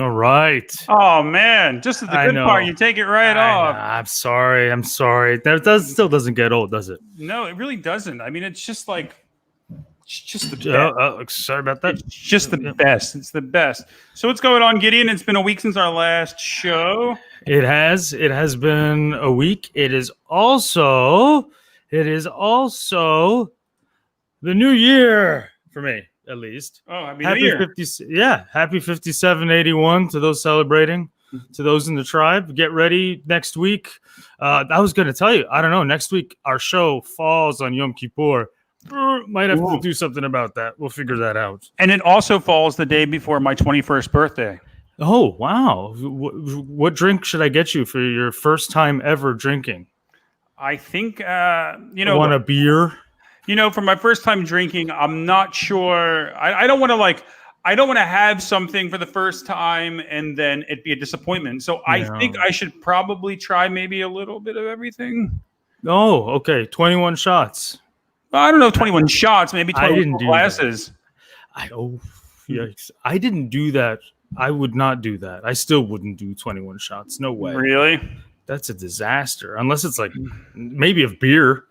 All right. Oh man, just the good part. You take it right off. I'm sorry. That still doesn't get old, does it? No, it really doesn't. I mean, it's just the best. Sorry about that. It's just the best. It's the best. So what's going on, Gideon? It's been a week since our last show. It has been a week. It is also the new year for me, at least. Oh, happy New Year. 50, yeah, happy 5781 to those celebrating, to those in the tribe. Get ready next week. I was going to tell you, I don't know, next week our show falls on Yom Kippur. Might have to do something about that. We'll figure that out. And it also falls the day before my 21st birthday. Oh, wow. What drink should I get you for your first time ever drinking? I think, Want a beer? For my first time drinking, I'm not sure. I don't want to have something for the first time and then it be a disappointment. So I think I should probably try maybe a little bit of everything. Oh, okay. 21 shots. I don't know, 21 shots, maybe 21 glasses. Yikes. I didn't do that. I would not do that. I still wouldn't do 21 shots. No way. Really? That's a disaster. Unless it's like maybe of beer.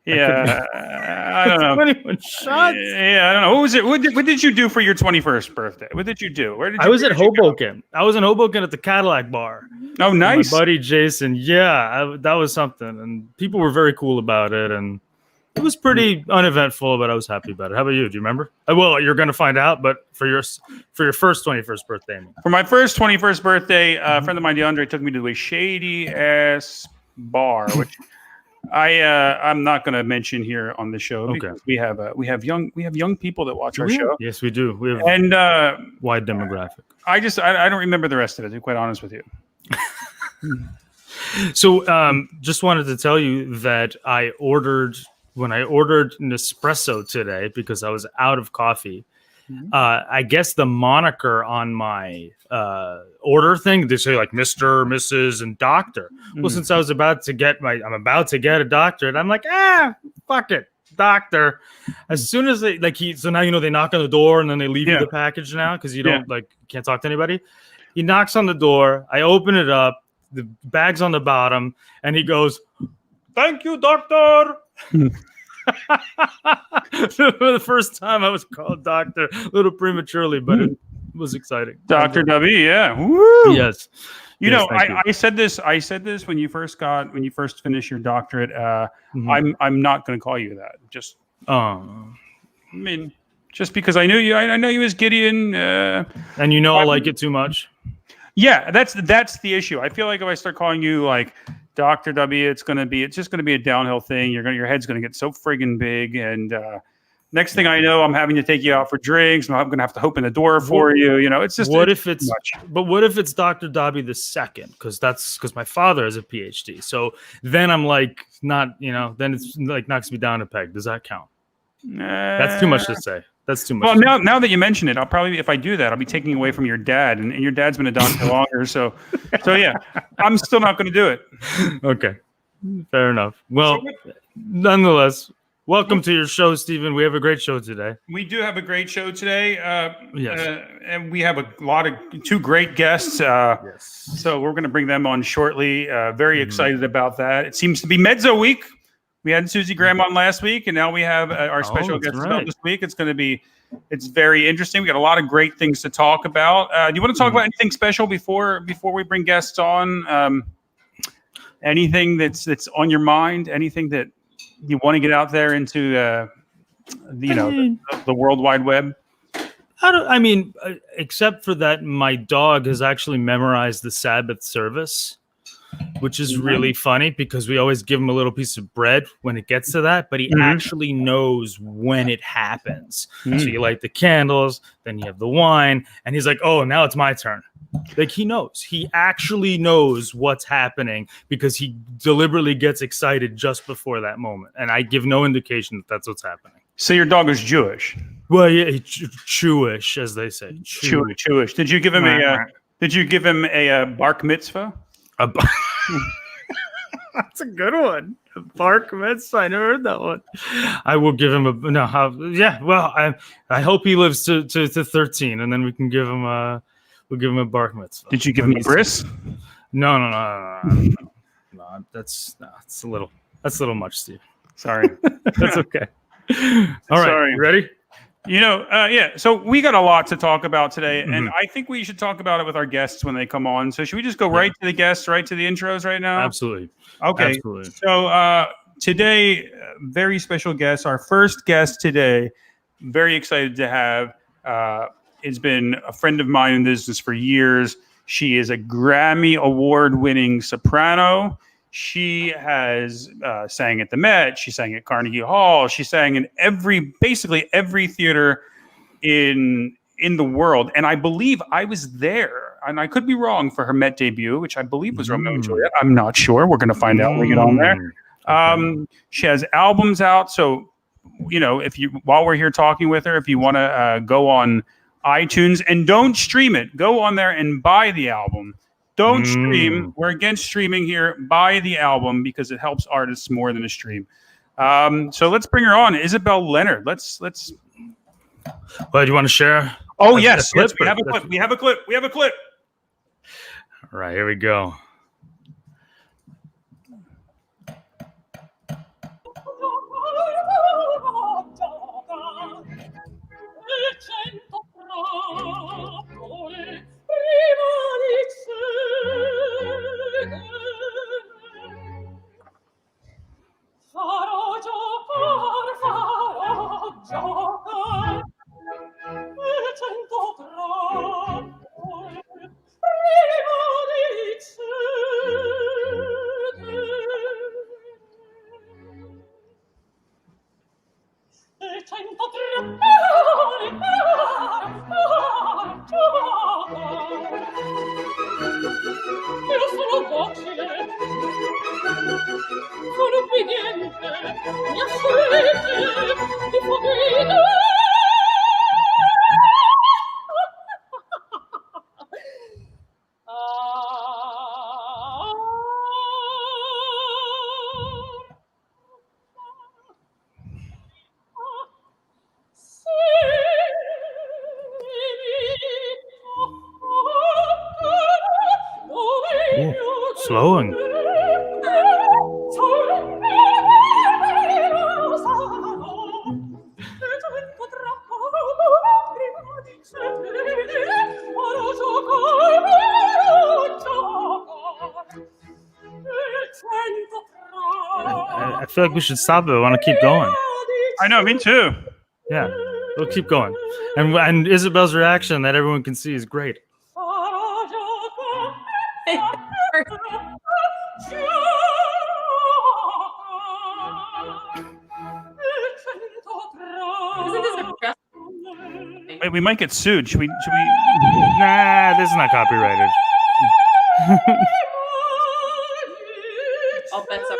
Yeah. I don't know. 21 shots? Yeah, I don't know. What was it? What did you do for your 21st birthday? What did you do? I was at Hoboken. I was in Hoboken at the Cadillac bar. Oh, nice. My buddy Jason. Yeah, that was something. And people were very cool about it. And it was pretty uneventful, but I was happy about it. How about you? Do you remember? Well, you're going to find out, but for your first 21st birthday. For my first 21st birthday, a friend of mine, DeAndre, took me to a shady-ass bar, which I'm not going to mention here on the show because we have young people that watch our show. Yes, we do. We have wide demographic. I don't remember the rest of it, to be quite honest with you. So just wanted to tell you that when I ordered an espresso today because I was out of coffee, I guess the moniker on my order thing, they say like Mr., Mrs., and Doctor. Well, since I'm about to get a doctorate, I'm like, fuck it, Doctor. As soon as they so now they knock on the door and then they leave you the package now because you don't can't talk to anybody. He knocks on the door. I open it up. The bag's on the bottom, and he goes, "Thank you, Doctor." For the first time I was called Doctor, a little prematurely, but it was exciting. Dr. Dabi, yeah. Woo! Yes. I said this when you first finished your doctorate. I'm not going to call you that. Just just because I knew you. I know you as Gideon. And I like it too much. Yeah, that's the issue. I feel like if I start calling you like Dr. W, it's just gonna be a downhill thing. Your head's gonna get so friggin' big, and next thing I know, I'm having to take you out for drinks. I'm gonna have to open the door for you. It's just what if it's Dr. Dabi the second? Because my father has a PhD. So then I'm like not then it's like knocks me down a peg. Does that count? That's too much to say. That's too much. Well, now that you mention it, I'll probably, if I do that, I'll be taking away from your dad, and your dad's been a doctor longer. So yeah, I'm still not going to do it. Okay, fair enough. Well, nonetheless, welcome to your show, Stephen. We have a great show today. We do have a great show today. Yes. And we have two great guests. Yes. So we're going to bring them on shortly. Very excited about that. It seems to be Mezzo week. We had Susie Graham on last week, and now we have our special guest this week. It's very interesting. We got a lot of great things to talk about. Do you want to talk about anything special before we bring guests on? Anything that's on your mind? Anything that you want to get out there into the World Wide Web? Except for that, my dog has actually memorized the Sabbath service, which is really funny because we always give him a little piece of bread when it gets to that, but he actually knows when it happens. So you light the candles, then you have the wine, and he's like, oh, now it's my turn. Like he knows. He actually knows what's happening because he deliberately gets excited just before that moment. And I give no indication that that's what's happening. So your dog is Jewish? Well, yeah, Jewish, as they say. Jewish. Did you give him a bar mitzvah? That's a good one. Bark mitzvah. I never heard that one. I will give him Well, I hope he lives to 13, and then we can give him We'll give him a bar mitzvah. Did you give him a bris? No. That's a little much, Steve. Sorry. That's okay. All right. Sorry. You ready? Yeah. So we got a lot to talk about today, and I think we should talk about it with our guests when they come on. So should we just go right to the guests, right to the intros right now? Absolutely. Okay. Absolutely. So today, very special guest, our first guest today, very excited to have, has been a friend of mine in business for years. She is a Grammy Award-winning soprano. She has sang at the Met. She sang at Carnegie Hall. She sang in basically every theater in the world. And I believe I was there, and I could be wrong, for her Met debut, which I believe was Romeo and Juliet. I'm not sure. We're going to find out when we get on there. Okay. She has albums out. So, while we're here talking with her, if you want to go on iTunes and don't stream it, go on there and buy the album. Don't stream. We're against streaming here. Buy the album because it helps artists more than a stream. So let's bring her on, Isabel Leonard. Let's. Well, do you want to share? Oh, yes. We have a clip. We have a clip. All right, here we go. Slowing. I feel like we should stop it. I want to keep going. I know, me too. Yeah, we'll keep going. And Isabel's reaction that everyone can see is great. Wait, we might get sued. Should we? Nah, this is not copyrighted. All bets are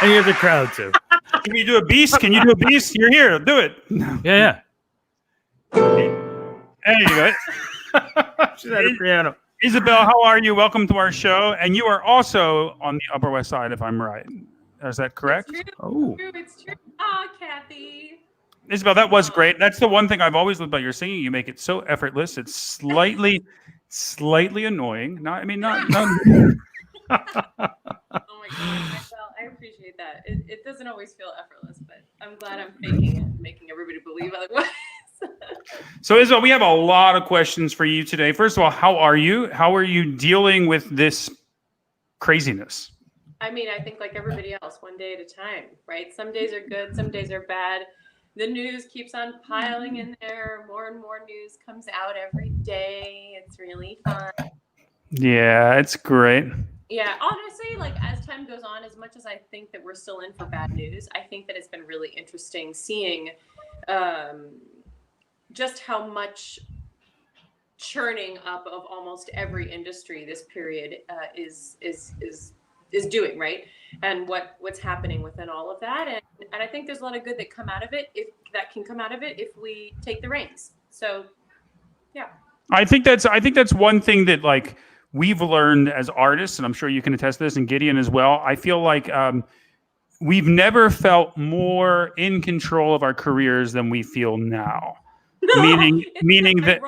And you have the crowd too. Can you do a beast? Can you do a beast? You're here. Do it. Yeah. There you go. She's at a piano. Isabel, how are you? Welcome to our show. And you are also on the Upper West Side, if I'm right. Is that correct? It's true. Oh, It's true. Ah, Kathy. Isabel, that was great. That's the one thing I've always loved about your singing. You make it so effortless. It's slightly annoying. Not. Oh my God, I appreciate that. It doesn't always feel effortless, but I'm glad I'm faking it and making everybody believe otherwise. So, Isabel, we have a lot of questions for you today. First of all, how are you? How are you dealing with this craziness? I mean, I think like everybody else, one day at a time, right? Some days are good, some days are bad. the news keeps on piling in there. More and more news comes out every day. It's really fun. Yeah, it's great. Yeah, honestly, like as time goes on, as much as I think that we're still in for bad news, I think that it's been really interesting seeing just how much churning up of almost every industry this period is doing, right? And what's happening within all of that, and I think there's a lot of good that come out of it, if that can come out of it if we take the reins. So yeah, I think that's one thing that like we've learned as artists, and I'm sure you can attest to this, and Gideon as well. I feel like we've never felt more in control of our careers than we feel now. meaning that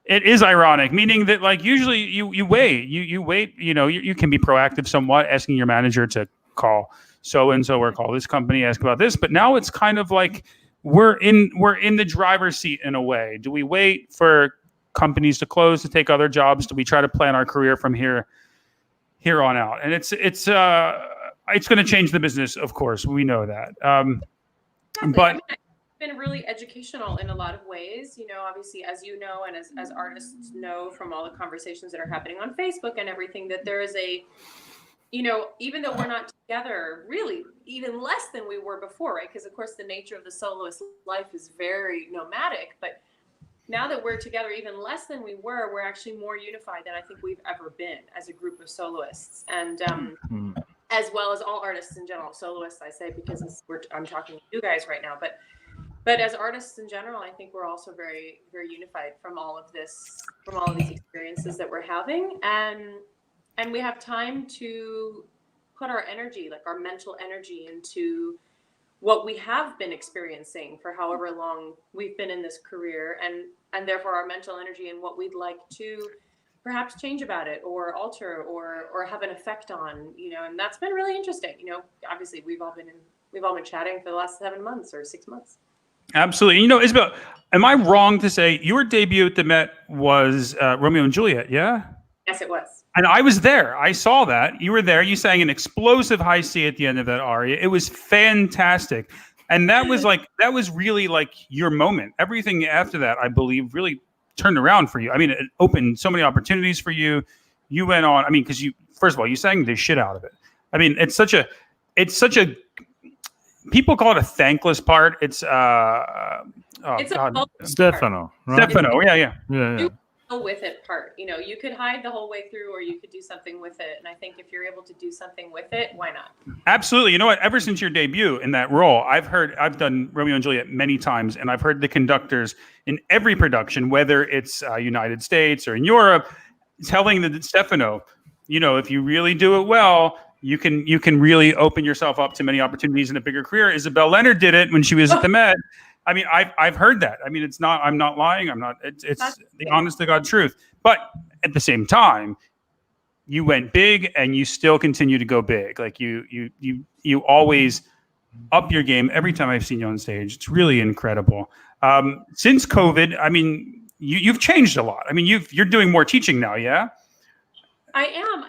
it is ironic, meaning that like usually you wait, you can be proactive somewhat, asking your manager to call so and so or call this company, ask about this, but now it's kind of like we're in the driver's seat in a way. Do we wait for companies to close to take other jobs? Do we try to plan our career from here on out? And it's going to change the business, of course. We know that. But it's been really educational in a lot of ways. Obviously, as you know, and as artists know from all the conversations that are happening on Facebook and everything, that there is a, even though we're not together, really even less than we were before, right? Because of course the nature of the soloist life is very nomadic, but now that we're together even less than we were, we're actually more unified than I think we've ever been as a group of soloists. And as well as all artists in general, soloists I say because I'm talking to you guys right now, but as artists in general, I think we're also very, very unified from all of these experiences that we're having, and we have time to put our energy, like our mental energy, into what we have been experiencing for however long we've been in this career, and therefore our mental energy and what we'd like to perhaps change about it or alter or have an effect on, and that's been really interesting. Obviously we've all been chatting for the last 7 months or 6 months. Absolutely. Isabel, am I wrong to say your debut at the Met was Romeo and Juliet? Yeah. Yes, it was. And I was there. I saw that. You were there. You sang an explosive high C at the end of that aria. It was fantastic. And that was really like your moment. Everything after that, I believe, really turned around for you. I mean, it opened so many opportunities for you. You went on, because first of all, you sang the shit out of it. I mean, it's such a people call it a thankless part. It's Stefano. Right? Stefano, yeah. With it part, you could hide the whole way through, or you could do something with it. And I think if you're able to do something with it, why not? Absolutely. You know what? Ever since your debut in that role, I've done Romeo and Juliet many times, and I've heard the conductors in every production, whether it's United States or in Europe, telling the Stefano, if you really do it well, you can really open yourself up to many opportunities in a bigger career. Isabel Leonard did it when she was at the Met. I mean, I've heard that. I mean, I'm not lying. It's the honest to God truth. But at the same time, you went big and you still continue to go big. Like you always up your game every time I've seen you on stage. It's really incredible. Since COVID, I mean, you've changed a lot. I mean, you're doing more teaching now. Yeah. I am.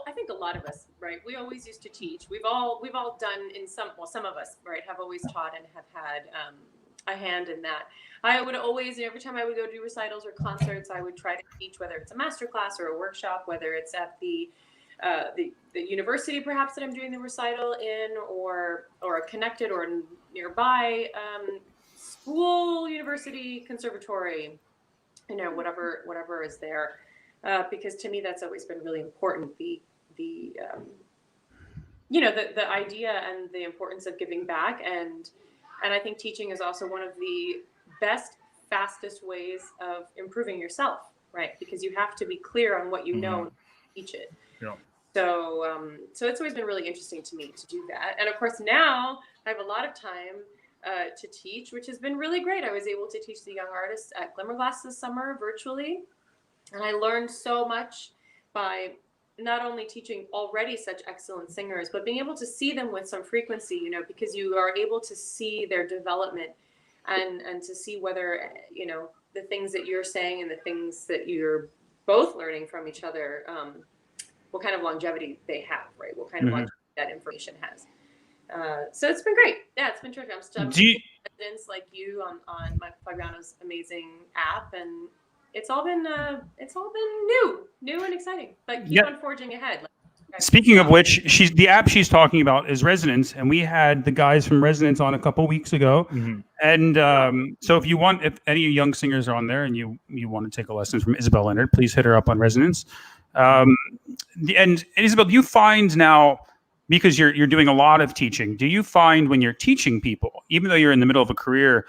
I think a lot of us, right? We always used to teach. We've all done some of us, right, have always taught and have had a hand in that. I would always, every time I would go do recitals or concerts, I would try to teach, whether it's a master class or a workshop, whether it's at the university perhaps that I'm doing the recital in, or a connected or nearby school, university, conservatory, whatever is there. Because to me, that's always been really important. The idea and the importance of giving back, and I think teaching is also one of the best, fastest ways of improving yourself, right? Because you have to be clear on what you know and teach it. Yeah. So it's always been really interesting to me to do that. And of course, now I have a lot of time to teach, which has been really great. I was able to teach the young artists at Glimmerglass this summer virtually. And I learned so much by not only teaching already such excellent singers, but being able to see them with some frequency, because you are able to see their development and to see whether, the things that you're saying and the things that you're both learning from each other, what kind of longevity they have, right? What kind of longevity that information has. So it's been great. Yeah, it's been terrific. residents like you on Michael Fabiano's amazing app, and it's all been new and exciting. But keep on forging ahead. Speaking of which, the app she's talking about is Resonance, and we had the guys from Resonance on a couple weeks ago. Mm-hmm. And so if any young singers are on there and you want to take a lesson from Isabel Leonard, please hit her up on Resonance. And Isabel, do you find now, because you're doing a lot of teaching, do you find when you're teaching people, even though you're in the middle of a career,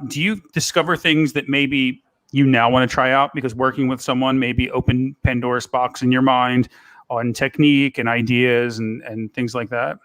do you discover things that maybe you now want to try out because working with someone maybe opened Pandora's box in your mind on technique and ideas and things like that?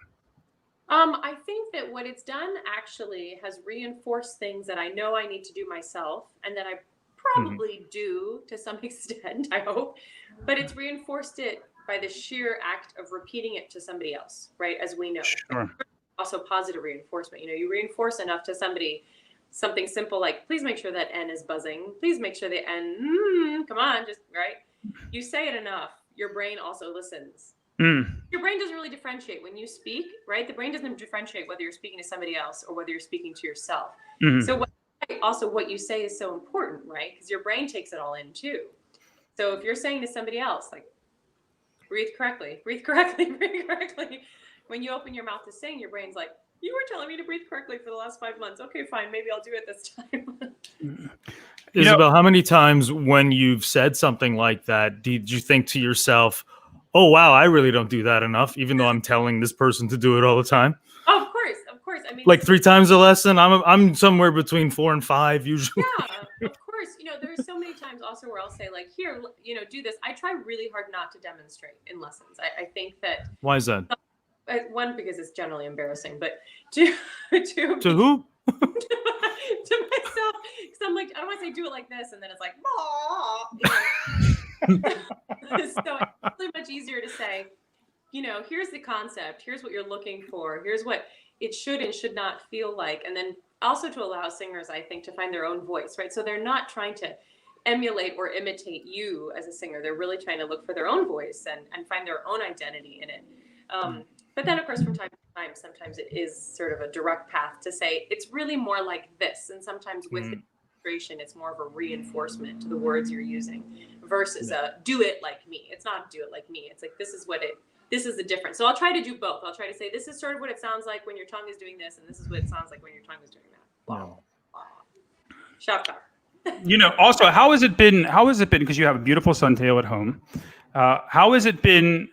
I think that what it's done actually has reinforced things that I know I need to do myself, and that I probably do to some extent, I hope, but it's reinforced it by the sheer act of repeating it to somebody else, right? As we know. Sure. Also positive reinforcement. You reinforce enough to somebody, something simple like, please make sure that N is buzzing. Please make sure the N, come on, just, right? You say it enough, your brain also listens. Your brain doesn't really differentiate when you speak, right? The brain doesn't differentiate whether you're speaking to somebody else or whether you're speaking to yourself. So what you say is so important, right? Because your brain takes it all in too. So if you're saying to somebody else, like, breathe correctly, breathe correctly, breathe correctly. When you open your mouth to sing, your brain's like, you were telling me to breathe correctly for the last 5 months. Okay, fine. Maybe I'll do it this time. Isabel, how many times when you've said something like that, did you think to yourself, oh, wow, I really don't do that enough, even though I'm telling this person to do it all the time? Oh, of course. I mean, like 3 times a lesson. I'm somewhere between 4 and 5 usually. Yeah, of course. There's so many times also where I'll say like, here, do this. I try really hard not to demonstrate in lessons. I think that. Why is that? One, because it's generally embarrassing, but two, to who? to myself, because I'm like, I don't want to say do it like this, and then it's like, so it's really much easier to say, here's the concept, here's what you're looking for, here's what it should and should not feel like, and then also to allow singers, I think, to find their own voice, right? So they're not trying to emulate or imitate you as a singer. They're really trying to look for their own voice and find their own identity in it. But then, of course, from time to time, sometimes it is sort of a direct path to say it's really more like this. And sometimes with illustration, it's more of a reinforcement to the words you're using versus a do it like me. It's not do it like me. It's like, this is the difference. So I'll try to do both. I'll try to say, this is sort of what it sounds like when your tongue is doing this. And this is what it sounds like when your tongue is doing that. Wow. Shop talk. Also, how has it been, because you have a beautiful son, Teo, at home. How has it been,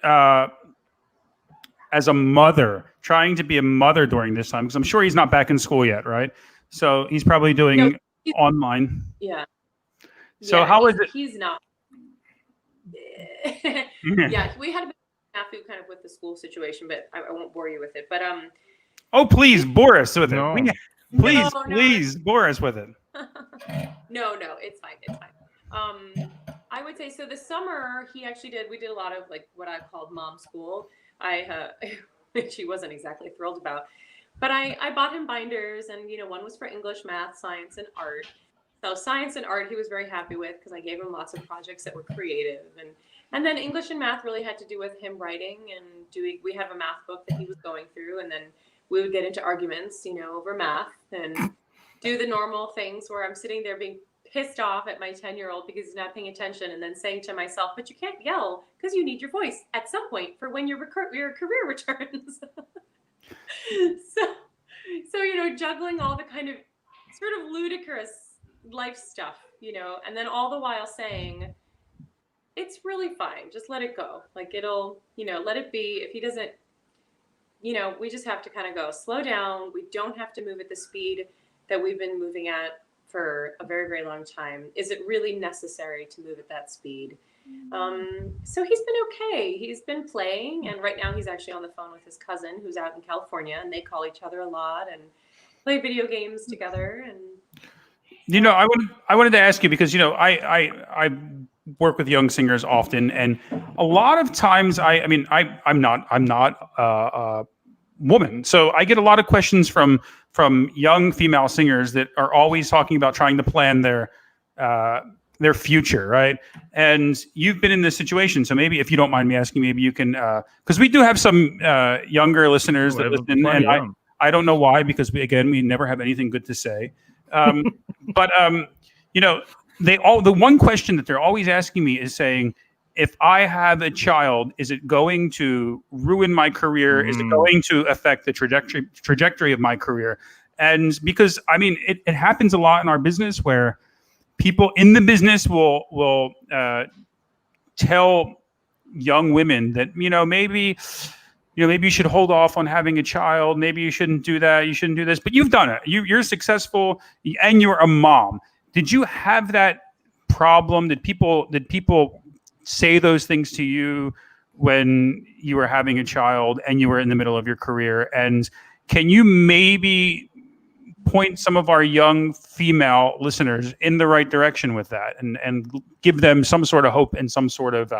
as a mother, trying to be a mother during this time? Because I'm sure he's not back in school yet, right? So he's probably doing online. Yeah. So how is it? He's not. Yeah, we had a bit of snafu kind of with the school situation, but I won't bore you with it. But oh, please bore us with it. No. Please bore us with it. No, it's fine. It's fine. I would say so. This summer, we did a lot of like what I called mom school. Which he wasn't exactly thrilled about, but I bought him binders, and one was for English, math, science, and art. So science and art he was very happy with because I gave him lots of projects that were creative, and then English and math really had to do with him writing and doing. We have a math book that he was going through, and then we would get into arguments, over math and do the normal things where I'm sitting there being pissed off at my 10-year-old because he's not paying attention, and then saying to myself, but you can't yell because you need your voice at some point for when your career returns. so juggling all the kind of sort of ludicrous life stuff, and then all the while saying it's really fine, just let it go, like it'll let it be. If he doesn't, we just have to kind of go slow down. We don't have to move at the speed that we've been moving at for a very, very long time. Is it really necessary to move at that speed? So he's been okay. He's been playing, and right now he's actually on the phone with his cousin who's out in California, and they call each other a lot and play video games together. And I wanted to ask you because I work with young singers often, and a lot of times I'm not a woman, so I get a lot of questions from young female singers that are always talking about trying to plan their future, right? And you've been in this situation, so maybe if you don't mind me asking, maybe you can, because we do have some younger listeners that listen, and I don't know why, because we never have anything good to say. But the one question that they're always asking me is saying, if I have a child, is it going to ruin my career? Is it going to affect the trajectory of my career? And because it happens a lot in our business where people in the business will tell young women that maybe you should hold off on having a child. Maybe you shouldn't do that. You shouldn't do this. But you've done it. You're successful, and you're a mom. Did you have that problem? Did people say those things to you when you were having a child and you were in the middle of your career? And can you maybe point some of our young female listeners in the right direction with that, and give them some sort of hope and some sort of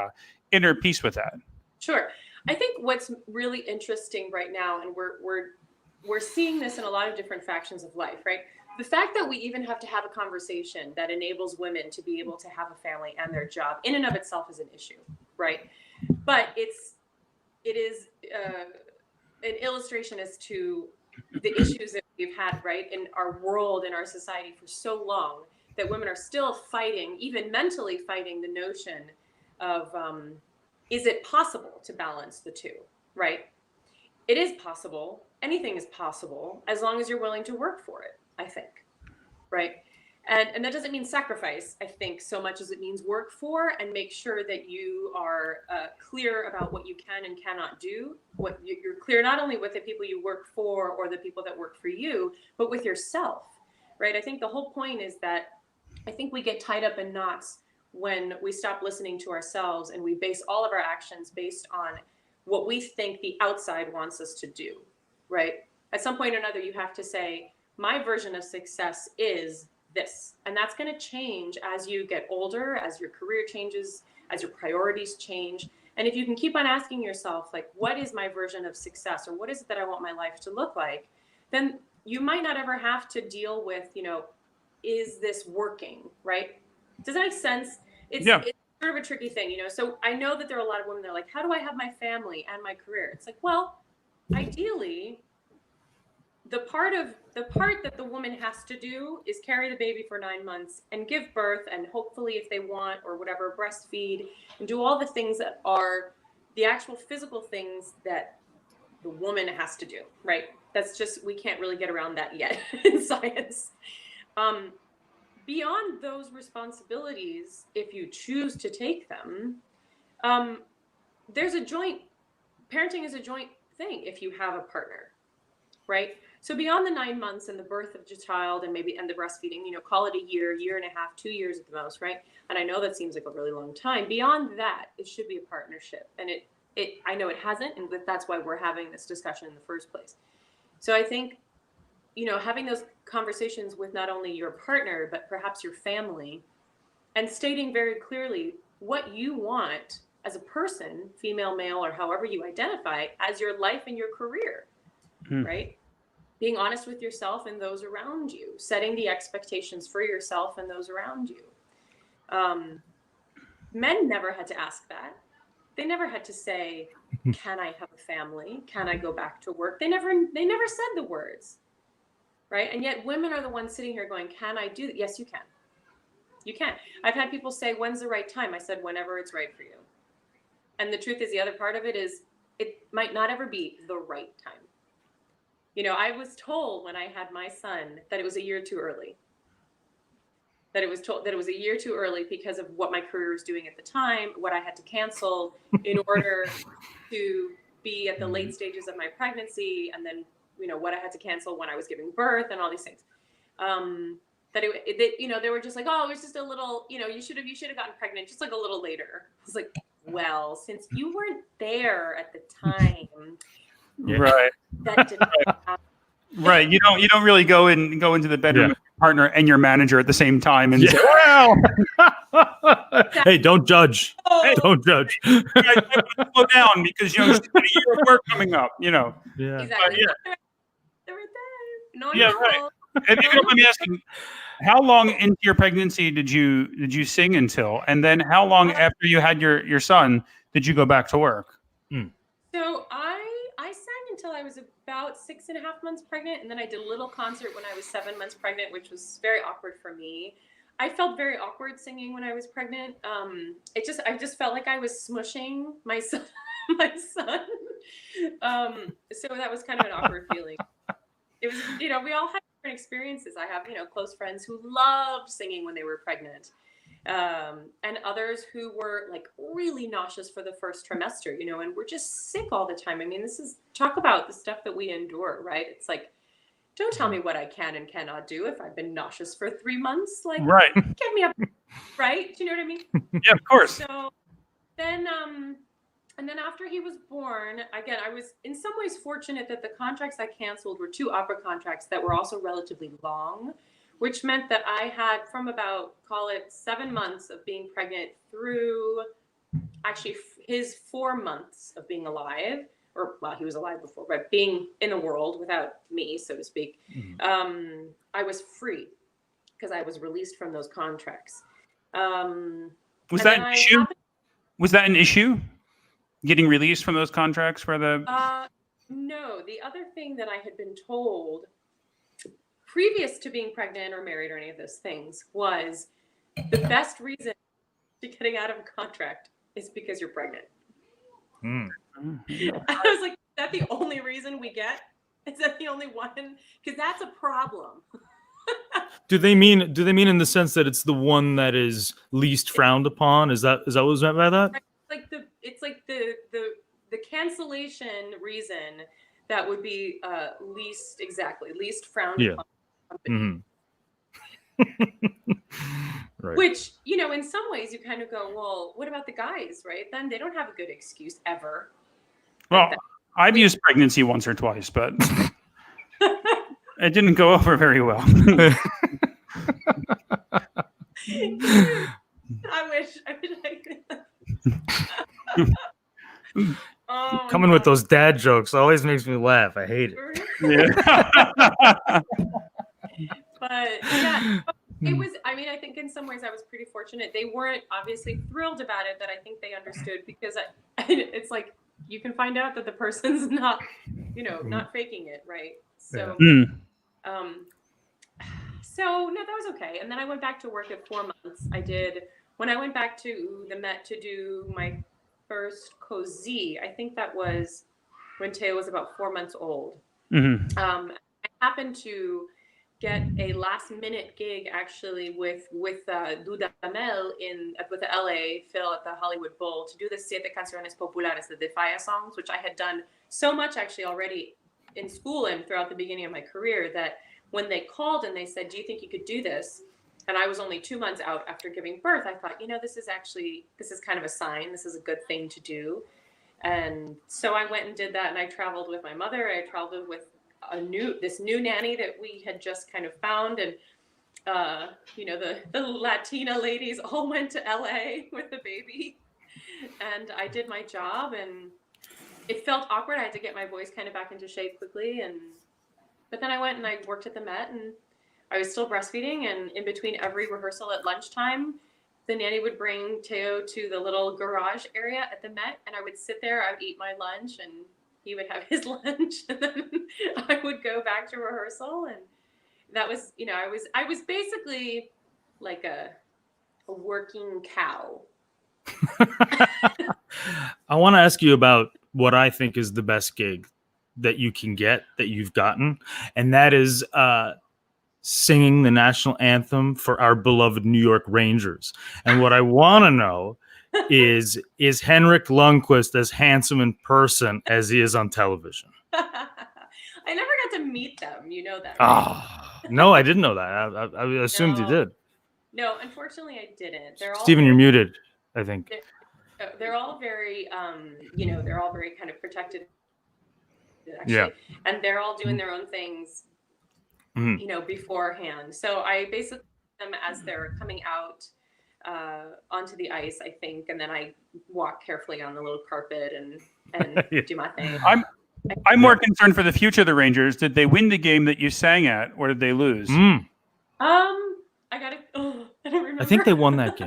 inner peace with that? Sure. I think what's really interesting right now, and we're seeing this in a lot of different factions of life, right? The fact that we even have to have a conversation that enables women to be able to have a family and their job in and of itself is an issue, right? But it is an illustration as to the issues that we've had, right, in our world, in our society for so long, that women are still fighting, even mentally fighting the notion of, is it possible to balance the two, right? It is possible. Anything is possible as long as you're willing to work for it, I think, right? And that doesn't mean sacrifice, I think, so much as it means work for and make sure that you are clear about what you can and cannot do. You're clear not only with the people you work for or the people that work for you, but with yourself, right? I think the whole point is that I think we get tied up in knots when we stop listening to ourselves and we base all of our actions based on what we think the outside wants us to do, right? At some point or another, you have to say, my version of success is this. And that's going to change as you get older, as your career changes, as your priorities change. And if you can keep on asking yourself, like, what is my version of success, or what is it that I want my life to look like? Then you might not ever have to deal with, is this working, right? Does that make sense? It's sort of a tricky thing, So I know that there are a lot of women that are like, how do I have my family and my career? It's like, well, ideally, the part that the woman has to do is carry the baby for 9 months and give birth, and hopefully, if they want or whatever, breastfeed and do all the things that are the actual physical things that the woman has to do, right? That's just, we can't really get around that yet in science. Beyond those responsibilities, if you choose to take them, parenting is a joint thing if you have a partner, right? So beyond the 9 months and the birth of your child and the breastfeeding, call it a year and a half, 2 years at the most, right? And I know that seems like a really long time. Beyond that, it should be a partnership. And I know it hasn't, and that's why we're having this discussion in the first place. So I think, having those conversations with not only your partner, but perhaps your family, and stating very clearly what you want as a person, female, male, or however you identify, as your life and your career, right? Being honest with yourself and those around you, setting the expectations for yourself and those around you. Men never had to ask that. They never had to say, can I have a family? Can I go back to work? They never said the words, right? And yet women are the ones sitting here going, can I do that? Yes, you can. You can. I've had people say, when's the right time? I said, whenever it's right for you. And the truth is, the other part of it is, it might not ever be the right time. I was told when I had my son that it was a year too early. That it was a year too early because of what my career was doing at the time, what I had to cancel in order to be at the late stages of my pregnancy, and then, what I had to cancel when I was giving birth and all these things. They were just like, oh, it was just a little, you should have gotten pregnant just like a little later. I was like, well, since you weren't there at the time. Right. That didn't happen. Right. You don't really go into the bedroom with your partner and your manager at the same time and say, well, hey, don't judge. Hey, don't judge. Slow down because you have a year of work coming up, Yeah. Exactly. They were there. No, right. And if you don't mind me asking, how long into your pregnancy did you sing until? And then how long after you had your son did you go back to work? So I sang until I was about 6.5 months pregnant, and then I did a little concert when I was 7 months pregnant, which was very awkward for me. I felt very awkward singing when I was pregnant. I just felt like I was smushing my son. My son. So that was kind of an awkward feeling. It was, we all had different experiences. I have, close friends who loved singing when they were pregnant, and others who were like really nauseous for the first trimester, and we're just sick all the time. I mean, talk about the stuff that we endure, right? It's like, don't tell me what I can and cannot do if I've been nauseous for 3 months. Like, right. Get me up, right? Do you know what I mean? Yeah, of course. So then, and then after he was born, again, I was in some ways fortunate that the contracts I canceled were 2 opera contracts that were also relatively long, which meant that I had from about, call it 7 months of being pregnant through actually his 4 months of being alive. Or, well, he was alive before, but being in the world without me, so to speak, I was free because I was released from those contracts. Was that an issue? Was that an issue? Getting released from those contracts for the... No, the other thing that I had been told previous to being pregnant or married or any of those things was the best reason to getting out of a contract is because you're pregnant. I was like, is that the only reason we get? Is that the only one? Because that's a problem. Do they mean in the sense that it's the one that is least frowned upon? Is that what was meant by that? It's like the cancellation reason that would be least frowned upon. Right. Which, in some ways you kind of go, well, what about the guys, right? Then they don't have a good excuse ever. Well, I've used pregnancy once or twice, but it didn't go over very well. I wish I could. Coming with those dad jokes always makes me laugh. I hate it. Yeah. But yeah, it was, I think in some ways I was pretty fortunate. They weren't obviously thrilled about it, but I think they understood because it's like, you can find out that the person's not, not faking it. Right. So, so no, that was okay. And then I went back to work at 4 months. When I went back to the Met to do my first Cozy, I think that was when Teo was about 4 months old. I happened to get a last minute gig actually with Dudamel with the LA Phil at the Hollywood Bowl to do the Siete Canciones Populares, the Defaya songs, which I had done so much actually already in school and throughout the beginning of my career that when they called and they said, do you think you could do this? And I was only 2 months out after giving birth. I thought, this is kind of a sign. This is a good thing to do. And so I went and did that. And I traveled with my mother. I traveled with this new nanny that we had just kind of found. And, the Latina ladies all went to LA with the baby. And I did my job and it felt awkward. I had to get my voice kind of back into shape quickly. But then I went and I worked at the Met and I was still breastfeeding, and in between every rehearsal at lunchtime, the nanny would bring Teo to the little garage area at the Met, and I would sit there, I would eat my lunch, and he would have his lunch, and then I would go back to rehearsal, and that was, I was basically like a working cow. I want to ask you about what I think is the best gig that you can get, that you've gotten, and that is singing the national anthem for our beloved New York Rangers. And what I want to know is Henrik Lundqvist as handsome in person as he is on television? I never got to meet them. You know that. Right? No, I didn't know that. I assumed you did. No, unfortunately, I didn't. Steven, you're muted, I think. They're all very, they're all very kind of protected, actually. And they're all doing their own things, beforehand. So I basically them as they're coming out onto the ice, I think, and then I walk carefully on the little carpet and do my thing. I'm more concerned for the future of the Rangers. Did they win the game that you sang at, or did they lose? I don't remember. I think they won that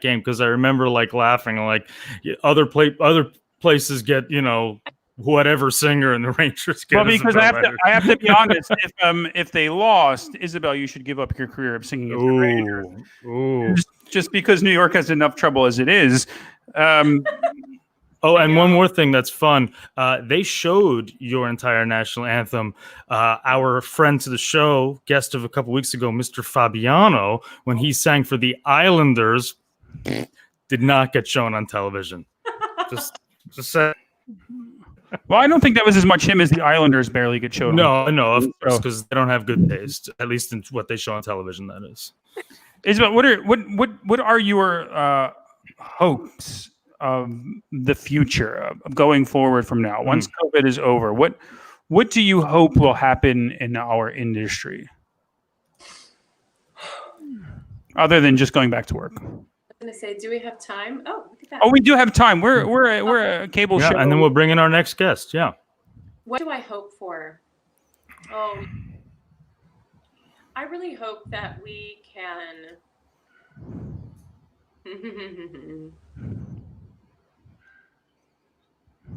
game. Because I remember like laughing, like other places get whatever singer in the Rangers get. Well, because I have to be honest. If they lost, Isabel, you should give up your career of singing as the Rangers. Just because New York has enough trouble as it is. Oh, and one more thing that's fun. They showed your entire national anthem. Our friend to the show, guest of a couple weeks ago, Mr. Fabiano, when he sang for the Islanders, did not get shown on television. Just say. Well, I don't think that was as much him as the Islanders barely get shown. No, of course, because they don't have good taste, at least in what they show on television. That is. Isabel, what are your hopes of the future of going forward from now? Once COVID is over, what do you hope will happen in our industry, other than just going back to work? I was going to say, do we have time? Oh, look at that. Oh, we do have time. We're a cable show, and then we'll bring in our next guest. Yeah. What do I hope for? Oh, I really hope that we can.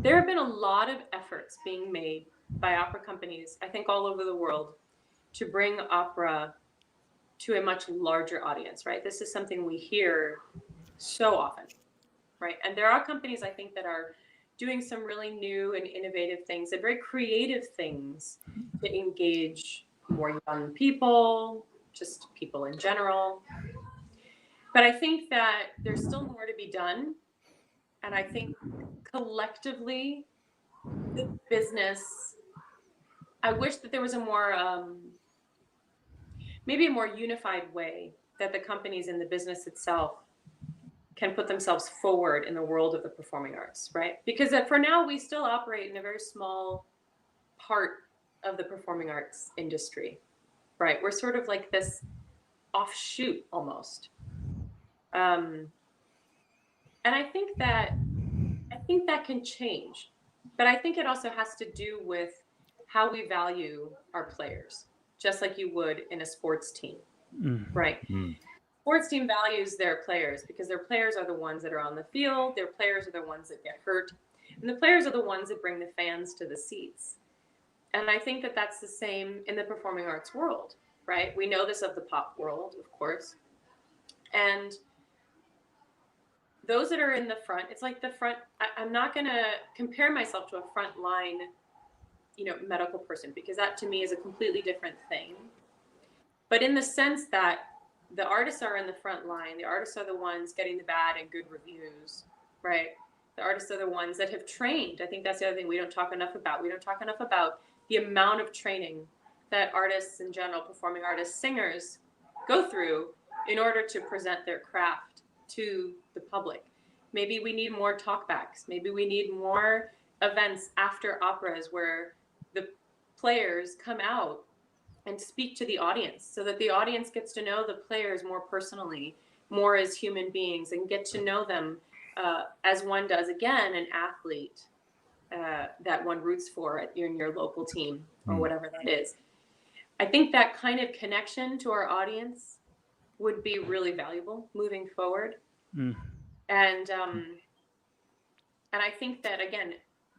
There have been a lot of efforts being made by opera companies, I think all over the world, to bring opera to a much larger audience, right? This is something we hear so often, right? And there are companies, I think, that are doing some really new and innovative things and very creative things to engage more young people, just people in general. But I think that there's still more to be done. And I think collectively, the business, I wish that there was a more, maybe a more unified way that the companies in the business itself can put themselves forward in the world of the performing arts, right? Because for now, we still operate in a very small part of the performing arts industry, right? We're sort of like this offshoot almost. And I think that can change, but I think it also has to do with how we value our players, just like you would in a sports team, right? Sports team values their players because their players are the ones that are on the field. Their players are the ones that get hurt, and the players are the ones that bring the fans to the seats. And I think that that's the same in the performing arts world, right? We know this of the pop world, of course, and those that are in the front, it's like the front. I'm not going to compare myself to a frontline, medical person, because that to me is a completely different thing. But in the sense that the artists are in the front line, the artists are the ones getting the bad and good reviews, right? The artists are the ones that have trained. I think that's the other thing we don't talk enough about. We don't talk enough about the amount of training that artists in general, performing artists, singers go through in order to present their craft to the public. Maybe we need more talkbacks. Maybe we need more events after operas where the players come out and speak to the audience so that the audience gets to know the players more personally, more as human beings, and get to know them as one does, again, an athlete that one roots for in your local team or whatever that is. I think that kind of connection to our audience would be really valuable moving forward. And I think that, again,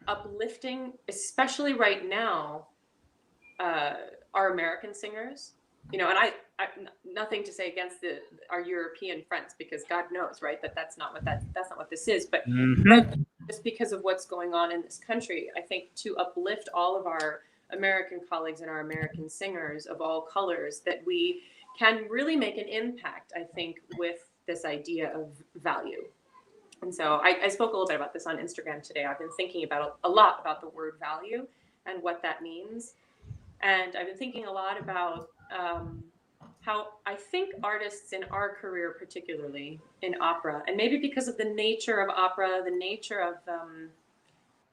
uplifting, especially right now, our American singers, and I nothing to say against our European friends, because God knows, right, that's not what this is, but just because of what's going on in this country, I think to uplift all of our American colleagues and our American singers of all colors, that we can really make an impact, I think, with this idea of value. And so I spoke a little bit about this on Instagram today. I've been thinking a lot about the word value and what that means. And I've been thinking a lot about how I think artists in our career, particularly in opera, and maybe because of the nature of opera, the nature of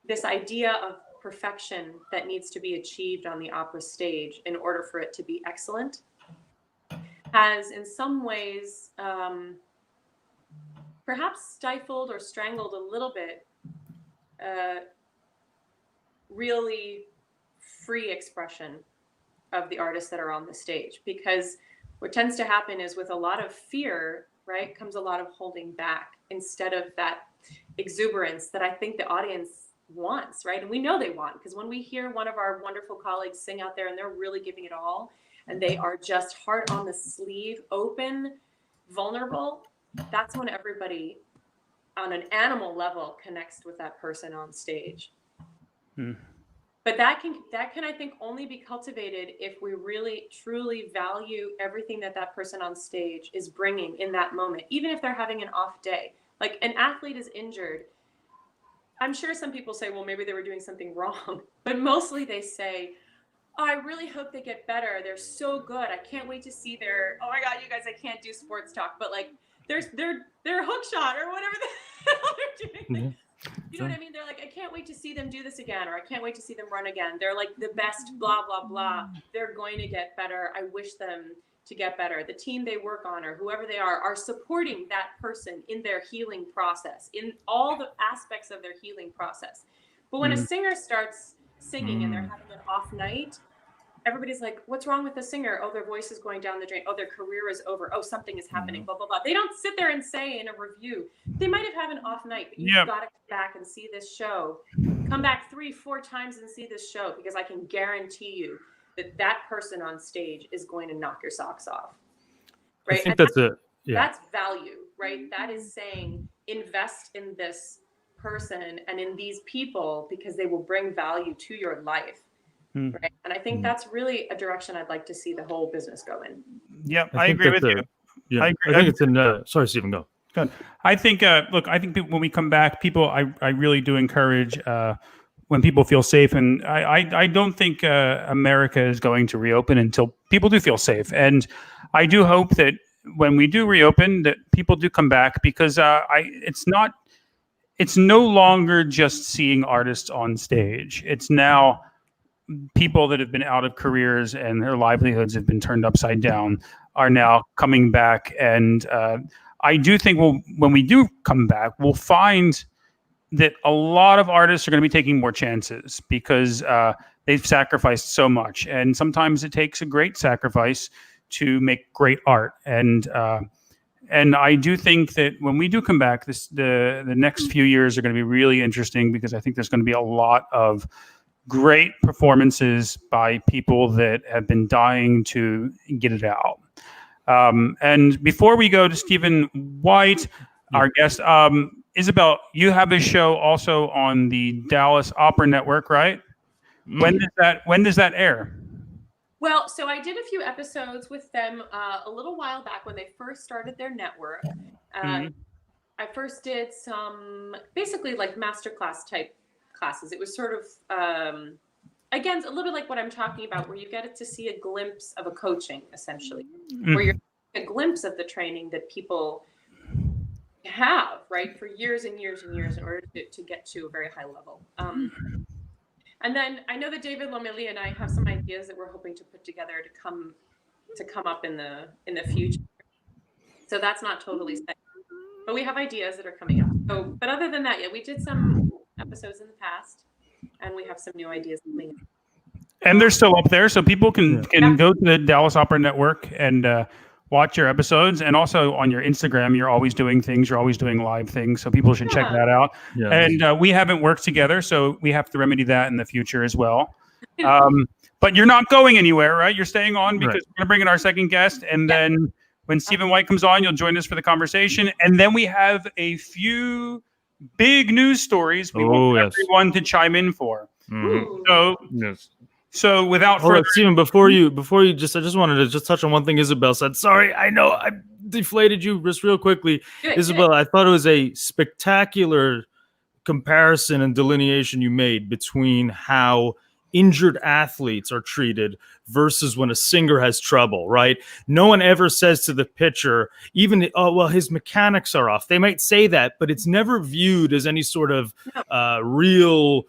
this idea of perfection that needs to be achieved on the opera stage in order for it to be excellent, has in some ways perhaps stifled or strangled a little bit really free expression of the artists that are on the stage. Because what tends to happen is, with a lot of fear, right, comes a lot of holding back instead of that exuberance that I think the audience wants, right? And we know they want, because when we hear one of our wonderful colleagues sing out there and they're really giving it all, and they are just heart on the sleeve, open, vulnerable, that's when everybody on an animal level connects with that person on stage. But that can I think only be cultivated if we really truly value everything that person on stage is bringing in that moment, even if they're having an off day. Like, an athlete is injured, I'm sure some people say, well, maybe they were doing something wrong, but mostly they say, oh, I really hope they get better. They're so good. I can't wait to see their, oh my God, you guys, I can't do sports talk, but like their hook shot or whatever the hell they're doing. You know what I mean? They're like, I can't wait to see them do this again, or I can't wait to see them run again. They're like the best, blah, blah, blah. They're going to get better. I wish them to get better. The team they work on, or whoever they are supporting that person in their healing process, in all the aspects of their healing process. But when a singer starts singing and they're having an off night, everybody's like, what's wrong with the singer? Oh, their voice is going down the drain. Oh, their career is over. Oh, something is happening, blah, blah, blah. They don't sit there and say in a review, they might have had an off night, but you've got to come back and see this show. Come back 3-4 times and see this show, because I can guarantee you that person on stage is going to knock your socks off. Right? I think that's value, right? That is saying, invest in this person and in these people, because they will bring value to your life. Right. And I think that's really a direction I'd like to see the whole business go in. Yeah, I agree with you. Yeah, I think it's in. Sorry, Stephen, go. Good. I think. Look, I think when we come back, people, I really do encourage when people feel safe, and I don't think America is going to reopen until people do feel safe, and I do hope that when we do reopen, that people do come back, because it's no longer just seeing artists on stage. It's now people that have been out of careers and their livelihoods have been turned upside down are now coming back. And I do think when we do come back, we'll find that a lot of artists are going to be taking more chances, because they've sacrificed so much. And sometimes it takes a great sacrifice to make great art. And I do think that when we do come back, the next few years are going to be really interesting, because I think there's going to be a lot of great performances by people that have been dying to get it out. And before we go to Stephen White, our guest, Isabel, you have a show also on the Dallas Opera Network, right? When does that air? Well, so I did a few episodes with them a little while back when they first started their network. I first did some basically like masterclass type classes. It was sort of, again, a little bit like what I'm talking about, where you get to see a glimpse of a coaching, essentially, where you're a glimpse of the training that people have, right, for years and years and years in order to get to a very high level. And then I know that David Lomeli and I have some ideas that we're hoping to put together to come up in the future. So that's not totally set, but we have ideas that are coming up. So, but other than that, yeah, we did some episodes in the past, and we have some new ideas coming up. And they're still up there, so people can go to the Dallas Opera Network and watch your episodes. And also on your Instagram, you're always doing things. You're always doing live things, so people should check that out. Yeah. And we haven't worked together, so we have to remedy that in the future as well. But you're not going anywhere, right? You're staying on, because we're going to bring in our second guest, and then when Stephen White comes on, you'll join us for the conversation. And then we have a few big news stories we want everyone to chime in for. So without further, Stephen, before you I just wanted to touch on one thing Isabel said. Sorry, I know I deflated you just real quickly. Isabel, I thought it was a spectacular comparison and delineation you made between how injured athletes are treated versus when a singer has trouble, right? No one ever says to the pitcher, even, oh, well, his mechanics are off. They might say that, but it's never viewed as any sort of real